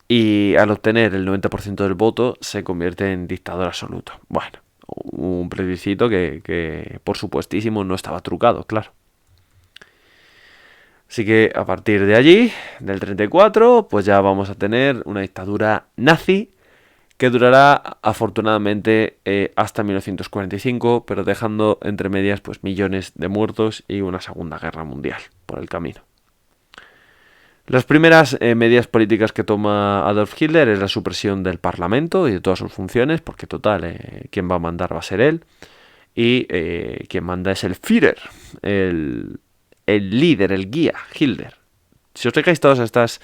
y al obtener el 90% del voto se convierte en dictador absoluto. Bueno, un plebiscito que por supuestísimo no estaba trucado, claro. Así que a partir de allí, del 34, pues ya vamos a tener una dictadura nazi que durará afortunadamente hasta 1945, pero dejando entre medias pues millones de muertos y una segunda guerra mundial por el camino. Las primeras medidas políticas que toma Adolf Hitler es la supresión del Parlamento y de todas sus funciones, porque total, quien va a mandar va a ser él, y quien manda es el Führer, el líder, el guía, Hitler. Si os fijáis, todas estas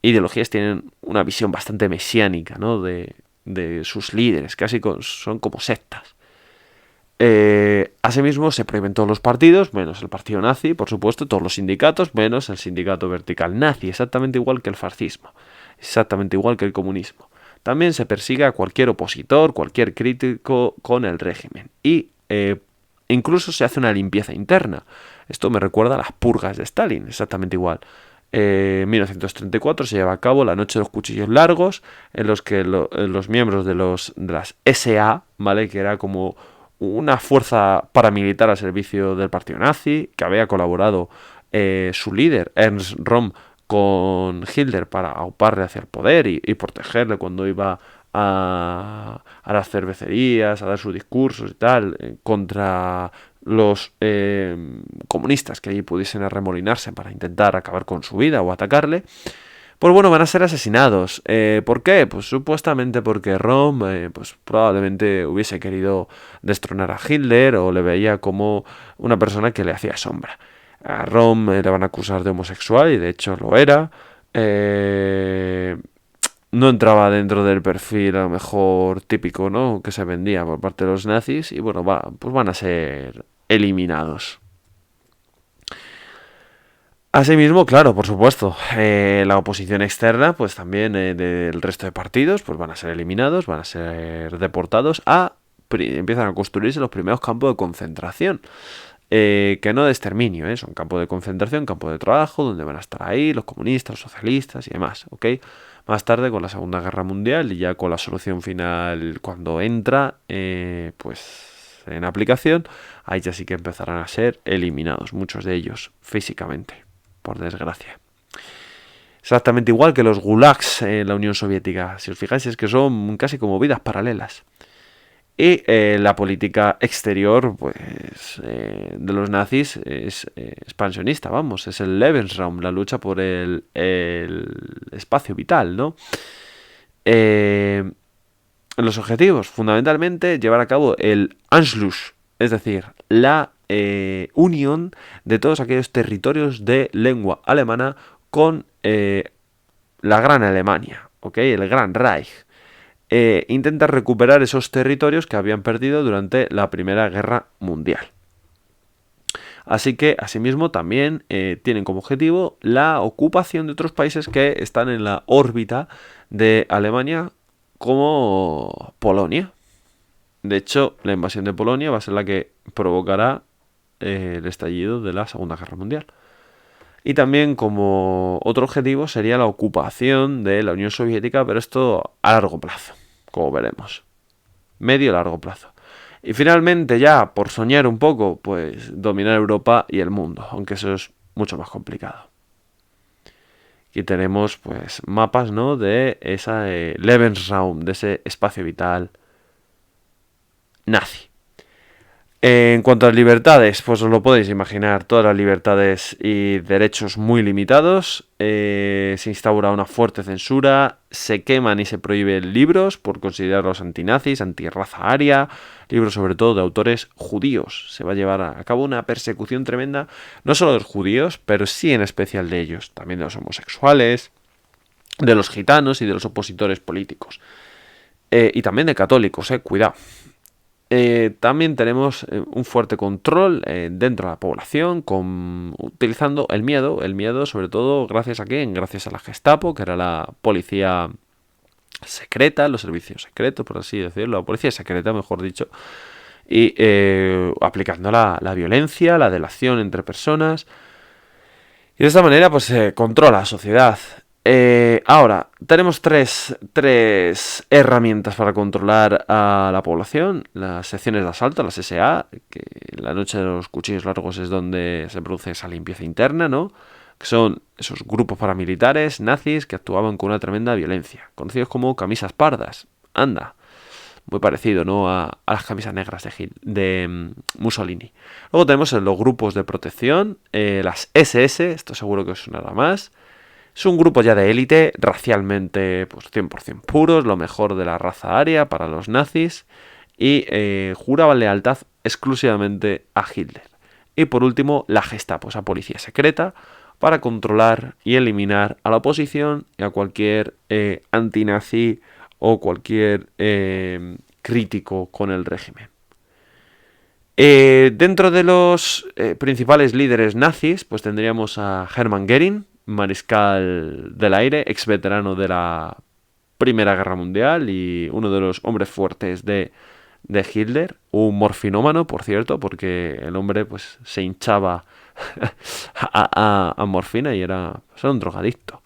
ideologías tienen una visión bastante mesiánica, ¿no? de sus líderes, casi son como sectas. Asimismo, se prohíben todos los partidos, menos el partido nazi, por supuesto, todos los sindicatos, menos el sindicato vertical nazi, exactamente igual que el fascismo, exactamente igual que el comunismo. También se persigue a cualquier opositor, cualquier crítico con el régimen. Y incluso se hace una limpieza interna. Esto me recuerda a las purgas de Stalin, exactamente igual. En 1934 se lleva a cabo la Noche de los Cuchillos Largos, en los que los miembros de las SA, ¿vale? Que era como una fuerza paramilitar al servicio del partido nazi, que había colaborado su líder, Ernst Röhm, con Hitler para auparle hacia el poder y protegerle cuando iba a las cervecerías, a dar sus discursos y tal, contra los comunistas que allí pudiesen arremolinarse para intentar acabar con su vida o atacarle. Pues bueno, van a ser asesinados. ¿Por qué? Pues supuestamente porque Röhm pues probablemente hubiese querido destronar a Hitler o le veía como una persona que le hacía sombra. A Röhm le van a acusar de homosexual y de hecho lo era. No entraba dentro del perfil a lo mejor típico, ¿no? Que se vendía por parte de los nazis y bueno, pues van a ser eliminados. Asimismo, claro, por supuesto, la oposición externa, pues también del resto de partidos, pues van a ser eliminados, van a ser deportados empiezan a construirse los primeros campos de concentración, que no de exterminio, son campos de concentración, campos de trabajo, donde van a estar ahí los comunistas, los socialistas y demás, ¿ok? Más tarde, con la Segunda Guerra Mundial y ya con la solución final cuando entra, pues en aplicación, ahí ya sí que empezarán a ser eliminados, muchos de ellos, físicamente. Por desgracia. Exactamente igual que los gulags en la Unión Soviética. Si os fijáis, es que son casi como vidas paralelas. Y la política exterior, pues, de los nazis es expansionista, vamos, es el Lebensraum, la lucha por el espacio vital, ¿no? los objetivos, fundamentalmente, llevar a cabo el Anschluss, es decir, la unión de todos aquellos territorios de lengua alemana con la Gran Alemania, ¿ok? El Gran Reich. Intenta recuperar esos territorios que habían perdido durante la Primera Guerra Mundial. Así que, asimismo, también tienen como objetivo la ocupación de otros países que están en la órbita de Alemania, como Polonia. De hecho, la invasión de Polonia va a ser la que provocará el estallido de la Segunda Guerra Mundial. Y también como otro objetivo sería la ocupación de la Unión Soviética, pero esto a largo plazo, como veremos. Medio y largo plazo. Y finalmente ya, por soñar un poco, pues dominar Europa y el mundo, aunque eso es mucho más complicado. Aquí tenemos pues mapas, ¿no? De esa Lebensraum, de ese espacio vital nazi. En cuanto a las libertades, pues os lo podéis imaginar, todas las libertades y derechos muy limitados, se instaura una fuerte censura, se queman y se prohíben libros por considerarlos antinazis, antirraza aria, libros sobre todo de autores judíos. Se va a llevar a cabo una persecución tremenda, no solo de los judíos, pero sí en especial de ellos, también de los homosexuales, de los gitanos y de los opositores políticos. Y también de católicos, cuidado. También tenemos un fuerte control dentro de la población utilizando el miedo sobre todo gracias a quién, gracias a la Gestapo, que era la policía secreta, los servicios secretos, por así decirlo, la policía secreta, mejor dicho, y aplicando la violencia, la delación entre personas, y de esta manera pues se controla la sociedad. Ahora, tenemos tres herramientas para controlar a la población. Las secciones de asalto, las SA, que la noche de los cuchillos largos es donde se produce esa limpieza interna, ¿no? Que son esos grupos paramilitares nazis que actuaban con una tremenda violencia, conocidos como camisas pardas. Anda, muy parecido, ¿no? a las camisas negras de Mussolini. Luego tenemos los grupos de protección, las SS, esto seguro que os sonará más. Es un grupo ya de élite, racialmente pues 100% puros, lo mejor de la raza aria para los nazis, y juraban lealtad exclusivamente a Hitler. Y por último, la Gestapo, esa policía secreta, para controlar y eliminar a la oposición y a cualquier antinazi o cualquier crítico con el régimen. Dentro de los principales líderes nazis, pues tendríamos a Hermann Göring, mariscal del aire, ex veterano de la Primera Guerra Mundial y uno de los hombres fuertes de Hitler, un morfinómano, por cierto, porque el hombre pues se hinchaba a morfina y era un drogadicto.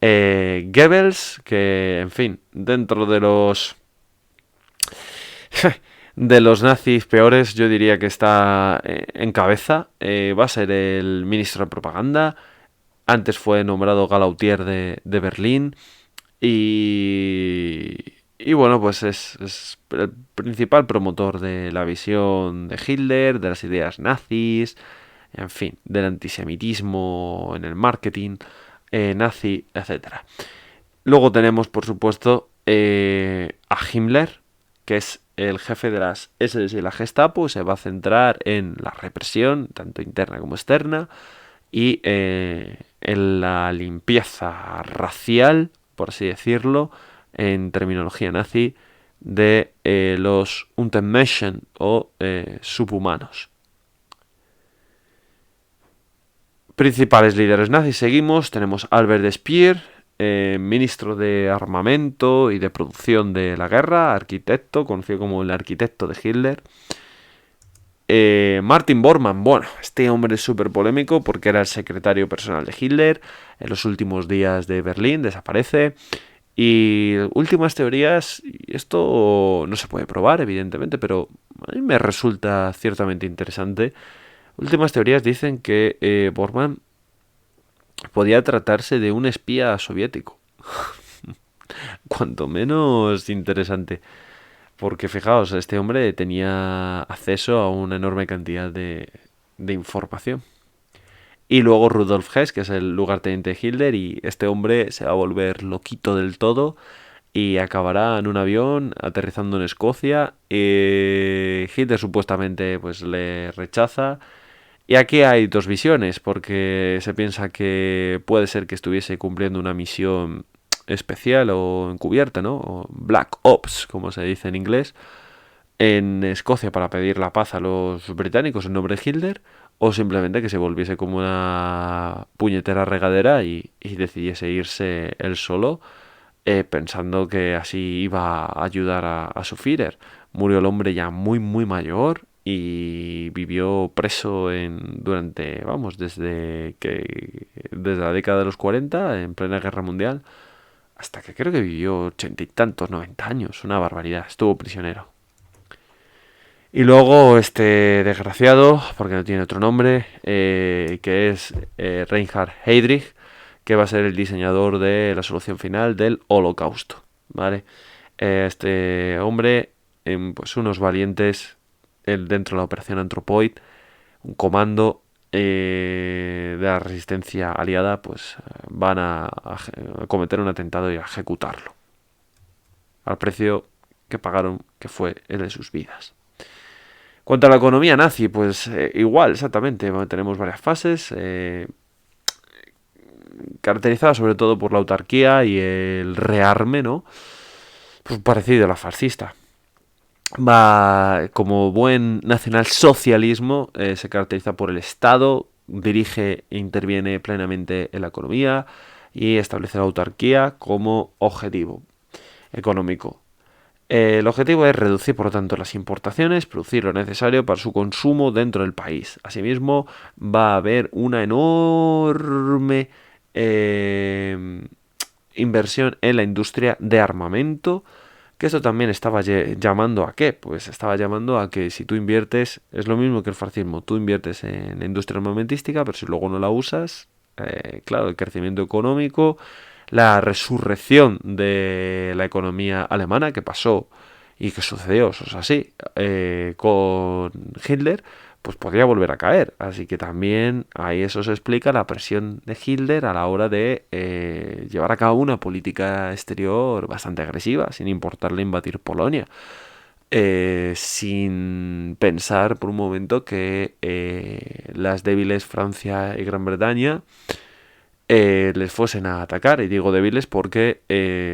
Goebbels, que en fin, dentro de los de los nazis peores, yo diría que está en cabeza. Va a ser el ministro de propaganda. Antes fue nombrado Galautier de Berlín. Y bueno, pues es el principal promotor de la visión de Hitler, de las ideas nazis, en fin, del antisemitismo en el marketing nazi, etcétera. Luego tenemos, por supuesto, a Himmler, que es el jefe de las SS y la Gestapo. Se va a centrar en la represión, tanto interna como externa, y en la limpieza racial, por así decirlo, en terminología nazi, de los Untermenschen o subhumanos. Principales líderes nazis seguimos. Tenemos Albert Speer, ministro de armamento y de producción de la guerra, arquitecto, conocido como el arquitecto de Hitler. Martin Bormann, bueno, este hombre es súper polémico porque era el secretario personal de Hitler. En los últimos días de Berlín desaparece. Y últimas teorías, y esto no se puede probar evidentemente, pero a mí me resulta ciertamente interesante. Últimas teorías dicen que Bormann podía tratarse de un espía soviético. Cuanto menos interesante. Porque fijaos, este hombre tenía acceso a una enorme cantidad de información. Y luego Rudolf Hess, que es el lugarteniente de Hitler, y este hombre se va a volver loquito del todo y acabará en un avión aterrizando en Escocia. Hitler supuestamente pues le rechaza. Y aquí hay dos visiones, porque se piensa que puede ser que estuviese cumpliendo una misión especial o encubierta, ¿no? O Black Ops, como se dice en inglés, en Escocia para pedir la paz a los británicos en nombre de Hitler, o simplemente que se volviese como una puñetera regadera y decidiese irse él solo, pensando que así iba a ayudar a su Führer. Murió el hombre ya muy muy mayor y vivió preso durante, vamos, desde la década de los 40, en plena guerra mundial, hasta que creo que vivió 80 y tantos, 90 años, una barbaridad, estuvo prisionero. Y luego este desgraciado, porque no tiene otro nombre, que es Reinhard Heydrich, que va a ser el diseñador de la solución final del Holocausto, ¿vale? Este hombre, pues unos valientes dentro de la operación Anthropoid, un comando de la resistencia aliada, pues van a cometer un atentado y a ejecutarlo, al precio que pagaron, que fue el de sus vidas. Cuanto a la economía nazi, pues igual, exactamente. Bueno, tenemos varias fases, caracterizadas sobre todo por la autarquía y el rearme, ¿no? Pues parecido a la fascista. Va, como buen nacionalsocialismo, se caracteriza por el Estado, dirige e interviene plenamente en la economía y establece la autarquía como objetivo económico. El objetivo es reducir, por lo tanto, las importaciones, producir lo necesario para su consumo dentro del país. Asimismo, va a haber una enorme inversión en la industria de armamento, que esto también estaba llamando a qué, pues estaba llamando a que si tú inviertes, es lo mismo que el fascismo, tú inviertes en la industria armamentística, pero si luego no la usas, claro, el crecimiento económico, la resurrección de la economía alemana que pasó y que sucedió, eso es así, con Hitler, pues podría volver a caer. Así que también ahí eso se explica la presión de Hitler a la hora de llevar a cabo una política exterior bastante agresiva, sin importarle invadir Polonia. Sin pensar por un momento que las débiles Francia y Gran Bretaña les fuesen a atacar. Y digo débiles porque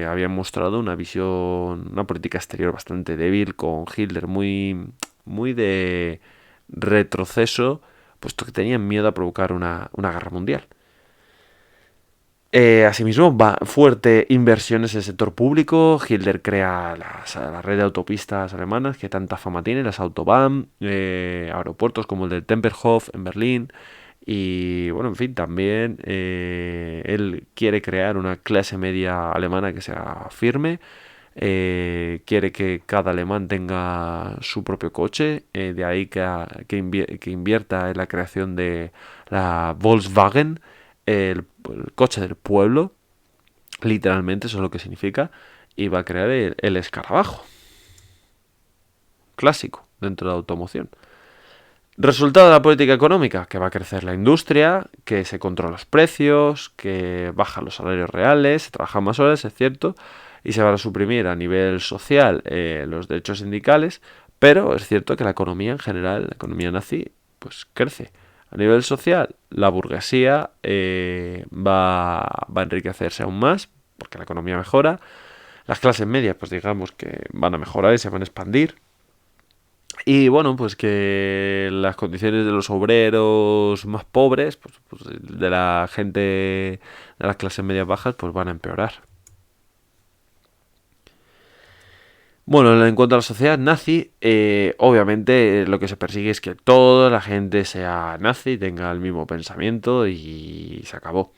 habían mostrado una visión, una política exterior bastante débil, con Hitler muy de retroceso, puesto que tenían miedo a provocar una guerra mundial. Asimismo, va fuerte inversiones en el sector público. Hitler crea la red de autopistas alemanas que tanta fama tiene, las Autobahn, aeropuertos como el de Tempelhof en Berlín. Y bueno, en fin, también él quiere crear una clase media alemana que sea firme. Quiere que cada alemán tenga su propio coche. De ahí que invierta en la creación de la Volkswagen, el coche del pueblo, literalmente eso es lo que significa, y va a crear el escarabajo, clásico dentro de la automoción. Resultado de la política económica, que va a crecer la industria, que se controlan los precios, que bajan los salarios reales, se trabajan más horas, es cierto, y se van a suprimir a nivel social los derechos sindicales, pero es cierto que la economía en general, la economía nazi, pues crece. A nivel social, la burguesía va a enriquecerse aún más, porque la economía mejora. Las clases medias, pues digamos que van a mejorar y se van a expandir. Y bueno, pues que las condiciones de los obreros más pobres, pues de la gente de las clases medias bajas, pues van a empeorar. Bueno, en cuanto a la sociedad nazi, obviamente lo que se persigue es que toda la gente sea nazi, tenga el mismo pensamiento y se acabó.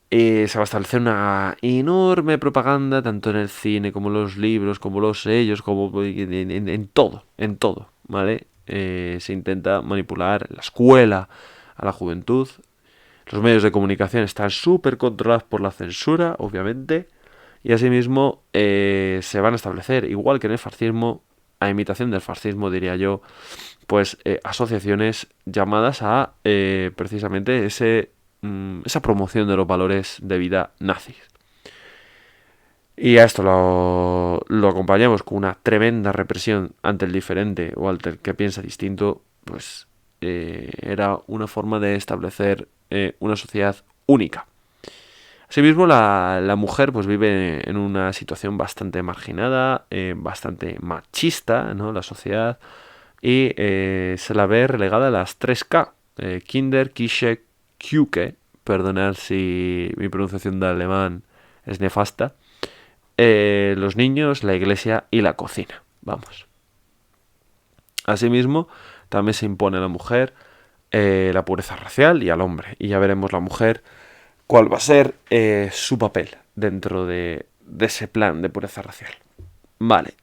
Se va a establecer una enorme propaganda, tanto en el cine como en los libros, como los sellos, como en todo, ¿vale? Se intenta manipular la escuela a la juventud. Los medios de comunicación están súper controlados por la censura, obviamente. Y asimismo se van a establecer, igual que en el fascismo, a imitación del fascismo diría yo, pues asociaciones llamadas a precisamente esa promoción de los valores de vida nazis. Y a esto lo acompañamos con una tremenda represión ante el diferente o ante el que piensa distinto, pues era una forma de establecer una sociedad única. Asimismo, la mujer pues vive en una situación bastante marginada, bastante machista, ¿no? La sociedad, y se la ve relegada a las 3K, Kinder, Kische, Küche, perdonad si mi pronunciación de alemán es nefasta, los niños, la iglesia y la cocina. Vamos. Asimismo, también se impone a la mujer la pureza racial y al hombre. Y ya veremos la mujer cuál va a ser su papel dentro de ese plan de pureza racial. Vale,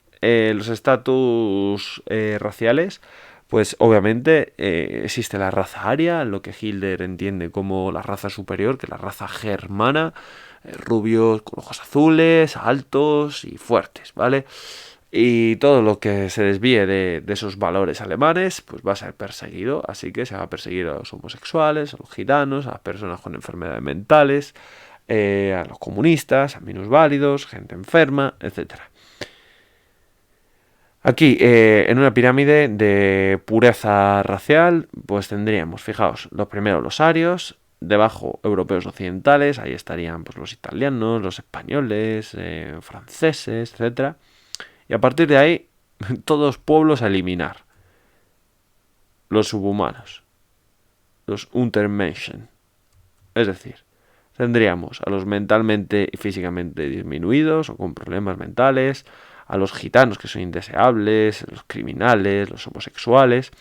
los estatus raciales, pues obviamente existe la raza aria, lo que Hitler entiende como la raza superior, que es la raza germana, rubios con ojos azules, altos y fuertes, ¿vale? Y todo lo que se desvíe de esos valores alemanes, pues va a ser perseguido. Así que se va a perseguir a los homosexuales, a los gitanos, a las personas con enfermedades mentales, a los comunistas, a minusválidos, gente enferma, etcétera. Aquí, en una pirámide de pureza racial, pues tendríamos, fijaos, los primeros los arios, debajo europeos occidentales, ahí estarían pues, los italianos, los españoles, franceses, etcétera. Y a partir de ahí, todos pueblos a eliminar. Los subhumanos, los Untermenschen. Es decir, tendríamos a los mentalmente y físicamente disminuidos o con problemas mentales, a los gitanos que son indeseables, los criminales, los homosexuales,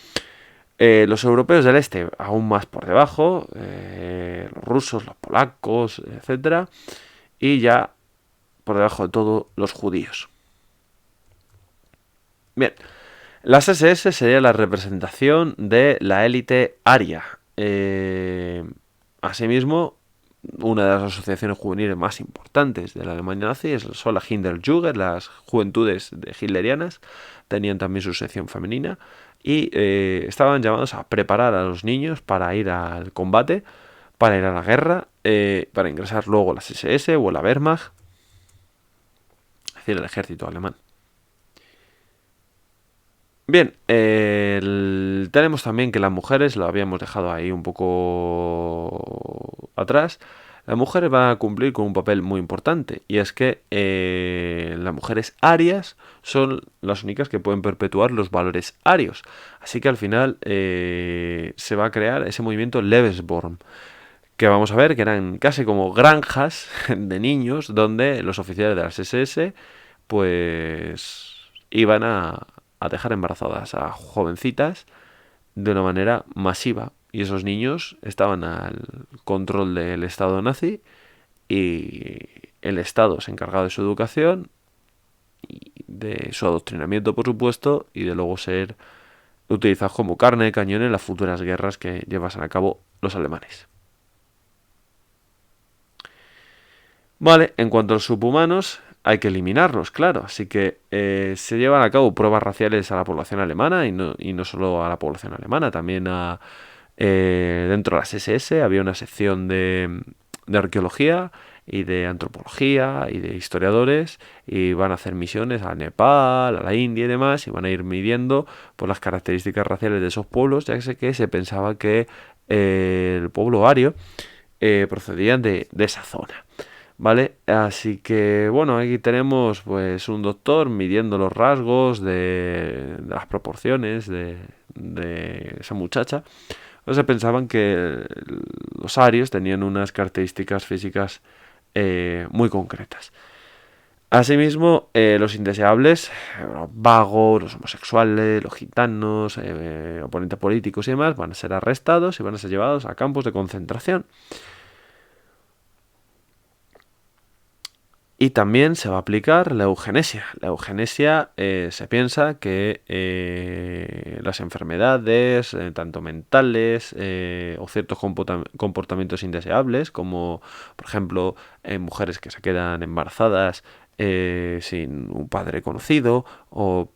los europeos del este aún más por debajo, los rusos, los polacos, etcétera, y ya por debajo de todo los judíos. Bien, las SS sería la representación de la élite aria. Asimismo, una de las asociaciones juveniles más importantes de la Alemania nazi son las Hinterjugend, las juventudes hitlerianas. Tenían también su sección femenina y estaban llamados a preparar a los niños para ir al combate, para ir a la guerra, para ingresar luego a las SS o a la Wehrmacht, es decir, el ejército alemán. Bien, tenemos también que las mujeres, lo habíamos dejado ahí un poco atrás, las mujeres van a cumplir con un papel muy importante y es que las mujeres arias son las únicas que pueden perpetuar los valores arios. Así que al final se va a crear ese movimiento Lebensborn, que vamos a ver que eran casi como granjas de niños donde los oficiales de las SS pues iban a dejar embarazadas a jovencitas de una manera masiva. Y esos niños estaban al control del Estado nazi y el Estado se encargaba de su educación y de su adoctrinamiento, por supuesto, y de luego ser utilizados como carne de cañón en las futuras guerras que llevasen a cabo los alemanes. Vale, en cuanto a los subhumanos, hay que eliminarlos, claro. Así que se llevan a cabo pruebas raciales a la población alemana y no solo a la población alemana, también dentro de las SS había una sección de arqueología y de antropología y de historiadores y van a hacer misiones a Nepal, a la India y demás y van a ir midiendo por las características raciales de esos pueblos, ya que se pensaba que el pueblo ario procedía de esa zona. ¿Vale? Así que, bueno, aquí tenemos pues un doctor midiendo los rasgos de las proporciones de esa muchacha. Entonces pensaban que los arios tenían unas características físicas muy concretas. Asimismo, los indeseables, los vagos, los homosexuales, los gitanos, oponentes políticos y demás, van a ser arrestados y van a ser llevados a campos de concentración. Y también se va a aplicar la eugenesia. La eugenesia se piensa que las enfermedades, tanto mentales o ciertos comportamientos indeseables, como por ejemplo mujeres que se quedan embarazadas sin un padre conocido, o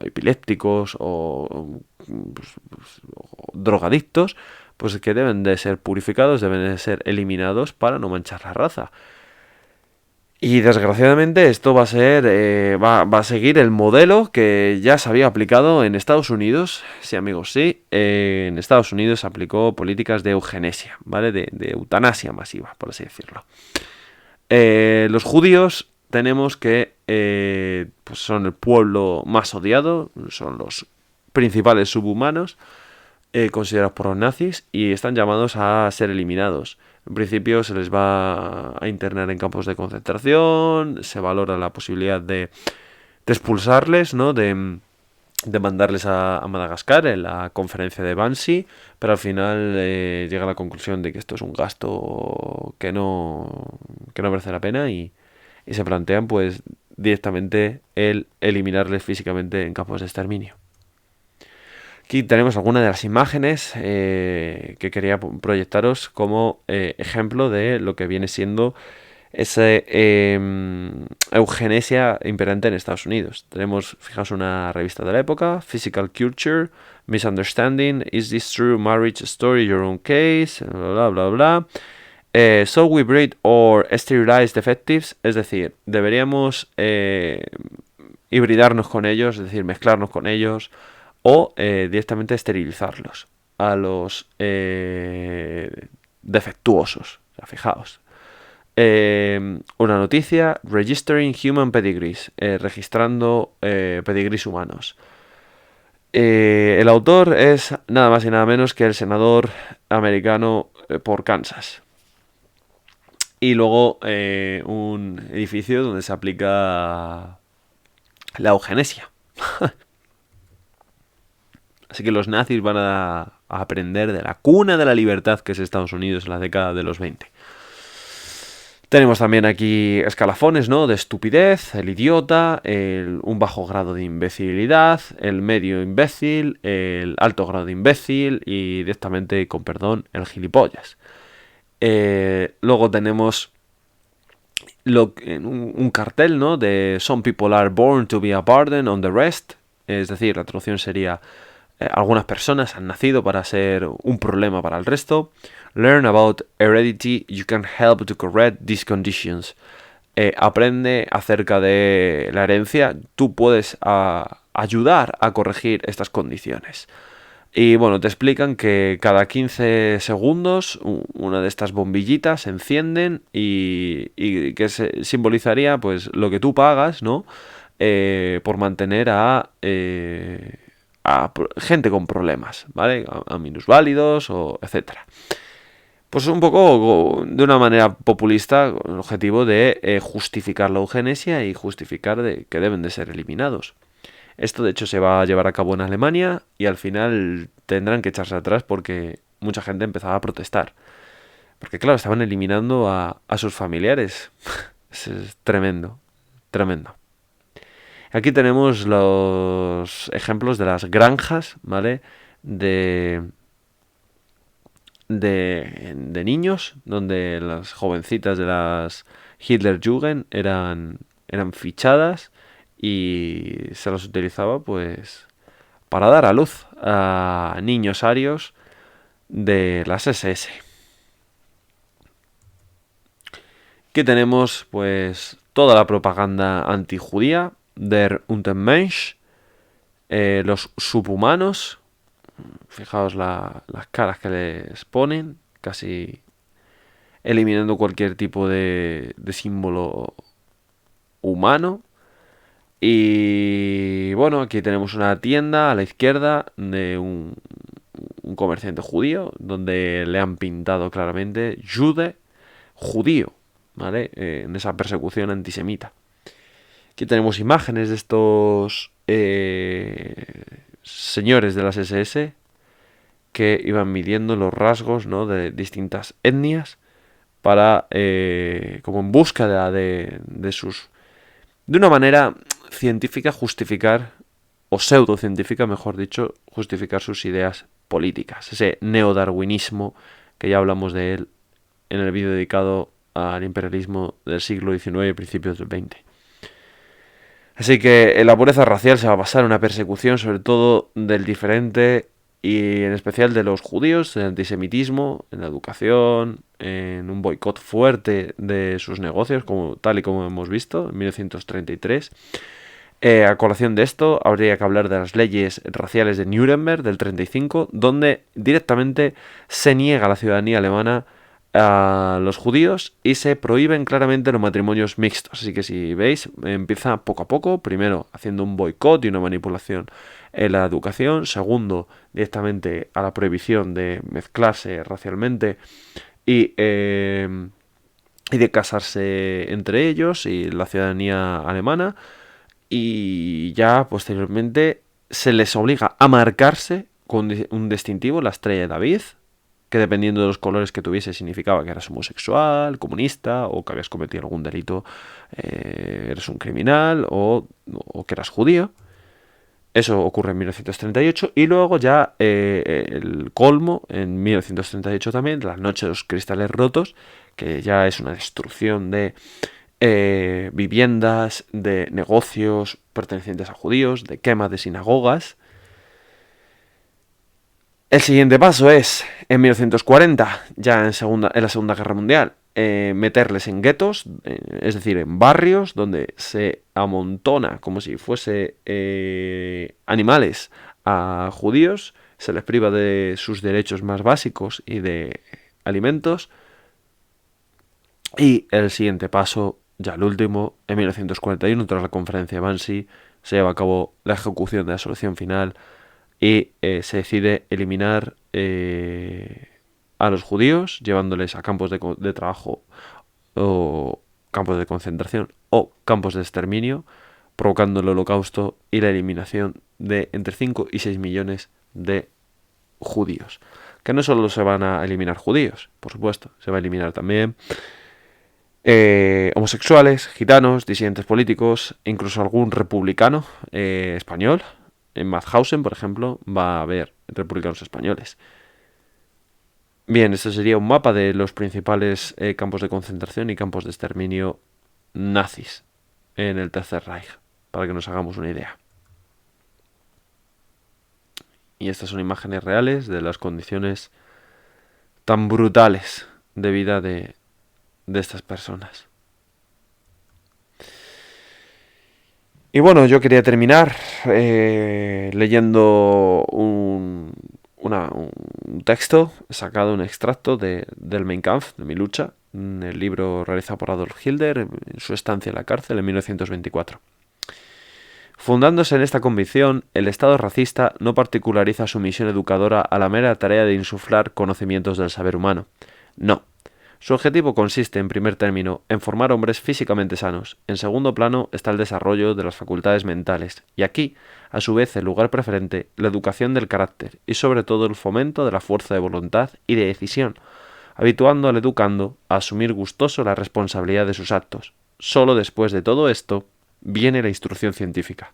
epilépticos, o drogadictos, pues que deben de ser purificados, deben de ser eliminados para no manchar la raza. Y desgraciadamente esto va a ser, va a seguir el modelo que ya se había aplicado en Estados Unidos. Sí, amigos, sí. En Estados Unidos se aplicó políticas de eugenesia, ¿vale? De eutanasia masiva, por así decirlo. Los judíos tenemos que pues son el pueblo más odiado, son los principales subhumanos considerados por los nazis y están llamados a ser eliminados. En principio se les va a internar en campos de concentración, se valora la posibilidad de expulsarles, ¿no? De mandarles a Madagascar en la conferencia de Wannsee, pero al final llega a la conclusión de que esto es un gasto que no merece la pena y se plantean pues directamente el eliminarles físicamente en campos de exterminio. Aquí tenemos algunas de las imágenes que quería proyectaros como ejemplo de lo que viene siendo esa eugenesia imperante en Estados Unidos. Tenemos, fijaos, una revista de la época, Physical Culture, Misunderstanding, Is This True? Marriage Story, Your Own Case, bla, bla, bla. So we breed or sterilize defectives, es decir, deberíamos hibridarnos con ellos, es decir, mezclarnos con ellos, o directamente esterilizarlos a los defectuosos. O sea, fijaos. Una noticia, Registering Human Pedigrees, registrando pedigrees humanos. El autor es nada más y nada menos que el senador americano por Kansas. Y luego un edificio donde se aplica la eugenesia. Así que los nazis van a aprender de la cuna de la libertad que es Estados Unidos en la década de los 20. Tenemos también aquí escalafones, ¿no? De estupidez, el idiota, un bajo grado de imbecilidad, el medio imbécil, el alto grado de imbécil y directamente, con perdón, el gilipollas. Luego tenemos un cartel, ¿no? De Some people are born to be a burden on the rest. Es decir, la traducción sería algunas personas han nacido para ser un problema para el resto. Learn about heredity. You can help to correct these conditions. Aprende acerca de la herencia. Tú puedes ayudar a corregir estas condiciones. Y bueno, te explican que cada 15 segundos una de estas bombillitas se encienden y que simbolizaría pues lo que tú pagas, ¿no? Por mantener a gente con problemas, ¿vale? A minusválidos o etcétera. Pues un poco de una manera populista con el objetivo de justificar la eugenesia y justificar que deben de ser eliminados. Esto de hecho se va a llevar a cabo en Alemania y al final tendrán que echarse atrás porque mucha gente empezaba a protestar. Porque claro, estaban eliminando a sus familiares. Es tremendo, tremendo. Aquí tenemos los ejemplos de las granjas, ¿vale? De niños, donde las jovencitas de las Hitlerjugend eran fichadas y se las utilizaba pues para dar a luz a niños arios de las SS. Aquí tenemos pues toda la propaganda antijudía, Der Untermensch, los subhumanos. Fijaos las caras que les ponen, casi eliminando cualquier tipo de símbolo humano. Y bueno, aquí tenemos una tienda a la izquierda de un comerciante judío, donde le han pintado claramente Jude, judío, ¿vale? En esa persecución antisemita. Aquí tenemos imágenes de estos señores de las SS que iban midiendo los rasgos, ¿no? De distintas etnias para, como en búsqueda de una manera científica justificar, o pseudocientífica mejor dicho, justificar sus ideas políticas. Ese neodarwinismo que ya hablamos de él en el vídeo dedicado al imperialismo del siglo XIX y principios del XX. Así que en la pureza racial se va a basar en una persecución sobre todo del diferente y en especial de los judíos, el antisemitismo en la educación, en un boicot fuerte de sus negocios, tal y como hemos visto en 1933. A colación de esto, habría que hablar de las leyes raciales de Nuremberg del 35, donde directamente se niega la ciudadanía alemana a los judíos y se prohíben claramente los matrimonios mixtos. Así que si veis, empieza poco a poco, primero haciendo un boicot y una manipulación en la educación, segundo directamente a la prohibición de mezclarse racialmente y de casarse entre ellos y la ciudadanía alemana, y ya posteriormente se les obliga a marcarse con un distintivo, la estrella de David, que dependiendo de los colores que tuviese significaba que eras homosexual, comunista, o que habías cometido algún delito, eres un criminal, o que eras judío. Eso ocurre en 1938 y luego ya el colmo en 1938 también, la noche de los cristales rotos, que ya es una destrucción de viviendas, de negocios pertenecientes a judíos, de quema de sinagogas. El siguiente paso es, en 1940, ya en la Segunda Guerra Mundial, meterles en guetos, es decir, en barrios donde se amontona como si fuese animales a judíos, se les priva de sus derechos más básicos y de alimentos. Y el siguiente paso, ya el último, en 1941, tras la conferencia de Wannsee, se lleva a cabo la ejecución de la solución final y se decide eliminar a los judíos, llevándoles a campos de trabajo o campos de concentración o campos de exterminio, provocando el holocausto y la eliminación de entre 5 y 6 millones de judíos. Que no solo se van a eliminar judíos, por supuesto, se va a eliminar también homosexuales, gitanos, disidentes políticos, incluso algún republicano español. En Mauthausen, por ejemplo, va a haber republicanos españoles. Bien, este sería un mapa de los principales campos de concentración y campos de exterminio nazis en el Tercer Reich, para que nos hagamos una idea. Y estas son imágenes reales de las condiciones tan brutales de vida de estas personas. Y bueno, yo quería terminar leyendo un texto sacado, un extracto del Mein Kampf, de mi lucha, el libro realizado por Adolf Hitler en su estancia en la cárcel en 1924. Fundándose en esta convicción, el Estado racista no particulariza su misión educadora a la mera tarea de insuflar conocimientos del saber humano. No. Su objetivo consiste, en primer término, en formar hombres físicamente sanos. En segundo plano está el desarrollo de las facultades mentales. Y aquí, a su vez, el lugar preferente, la educación del carácter y sobre todo el fomento de la fuerza de voluntad y de decisión, habituando al educando a asumir gustoso la responsabilidad de sus actos. Solo después de todo esto viene la instrucción científica.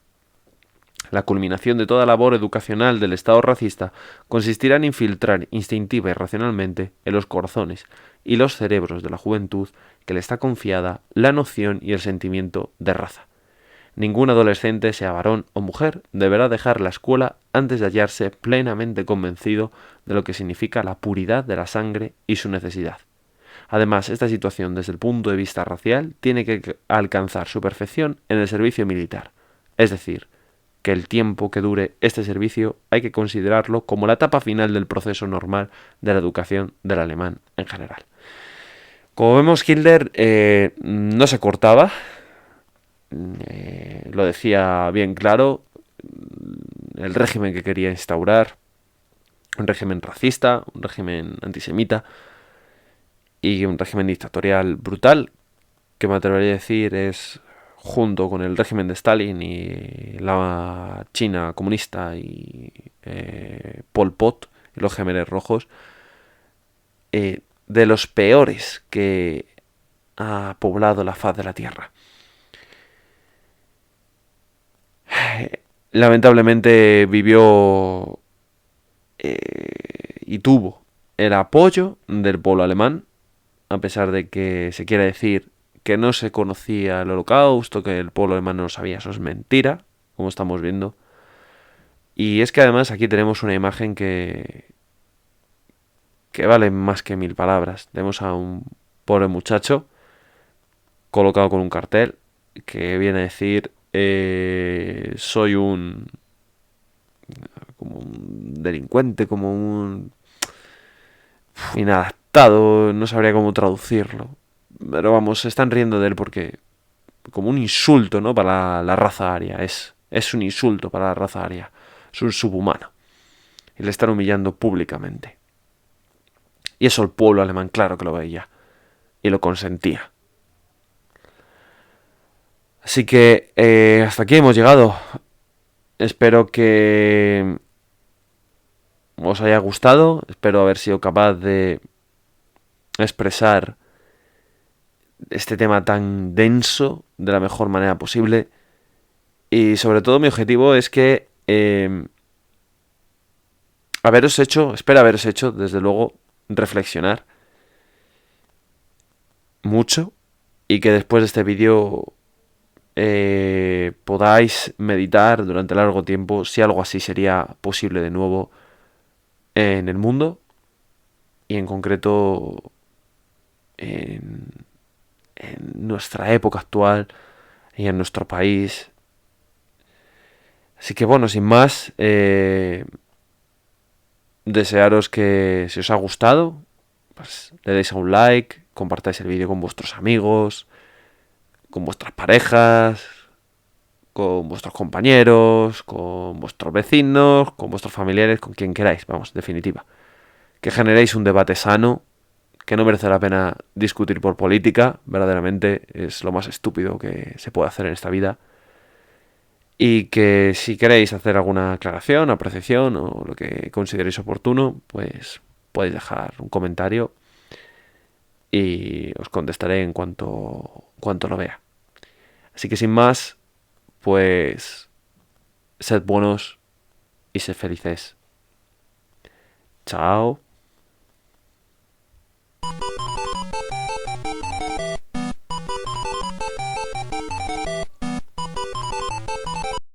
La culminación de toda labor educacional del Estado racista consistirá en infiltrar instintiva y racionalmente en los corazones y los cerebros de la juventud que le está confiada la noción y el sentimiento de raza. Ningún adolescente, sea varón o mujer, deberá dejar la escuela antes de hallarse plenamente convencido de lo que significa la puridad de la sangre y su necesidad. Además, esta situación desde el punto de vista racial tiene que alcanzar su perfección en el servicio militar, es decir, que el tiempo que dure este servicio hay que considerarlo como la etapa final del proceso normal de la educación del alemán en general. Como vemos, Hitler no se cortaba, lo decía bien claro, el régimen que quería instaurar, un régimen racista, un régimen antisemita y un régimen dictatorial brutal, que me atrevería a decir es, junto con el régimen de Stalin y la China comunista y Pol Pot y los Gemeres Rojos, de los peores que ha poblado la faz de la Tierra. Lamentablemente vivió y tuvo el apoyo del pueblo alemán, a pesar de que se quiera decir que no se conocía el Holocausto, que el pueblo alemán no lo sabía. Eso es mentira, como estamos viendo. Y es que además aquí tenemos una imagen que vale más que 1000 palabras. Tenemos a un pobre muchacho colocado con un cartel que viene a decir soy un como un delincuente, como un inadaptado, no sabría cómo traducirlo. Pero vamos, se están riendo de él porque como un insulto, ¿no? Para la raza aria. Es un insulto para la raza aria. Es un subhumano. Y le están humillando públicamente. Y eso el pueblo alemán, claro que lo veía. Y lo consentía. Así que hasta aquí hemos llegado. Espero que os haya gustado. Espero haber sido capaz de expresar este tema tan denso de la mejor manera posible. Y sobre todo mi objetivo es que espero haberos hecho, desde luego, reflexionar mucho y que después de este vídeo podáis meditar durante largo tiempo si algo así sería posible de nuevo en el mundo y en concreto en nuestra época actual y en nuestro país. Así que bueno, sin más, desearos que si os ha gustado, pues le deis a un like, compartáis el vídeo con vuestros amigos, con vuestras parejas, con vuestros compañeros, con vuestros vecinos, con vuestros familiares, con quien queráis, vamos, en definitiva. Que generéis un debate sano, que no merece la pena discutir por política, verdaderamente es lo más estúpido que se puede hacer en esta vida. Y que si queréis hacer alguna aclaración, apreciación o lo que consideréis oportuno, pues podéis dejar un comentario y os contestaré en cuanto lo vea. Así que sin más, pues sed buenos y sed felices. Chao.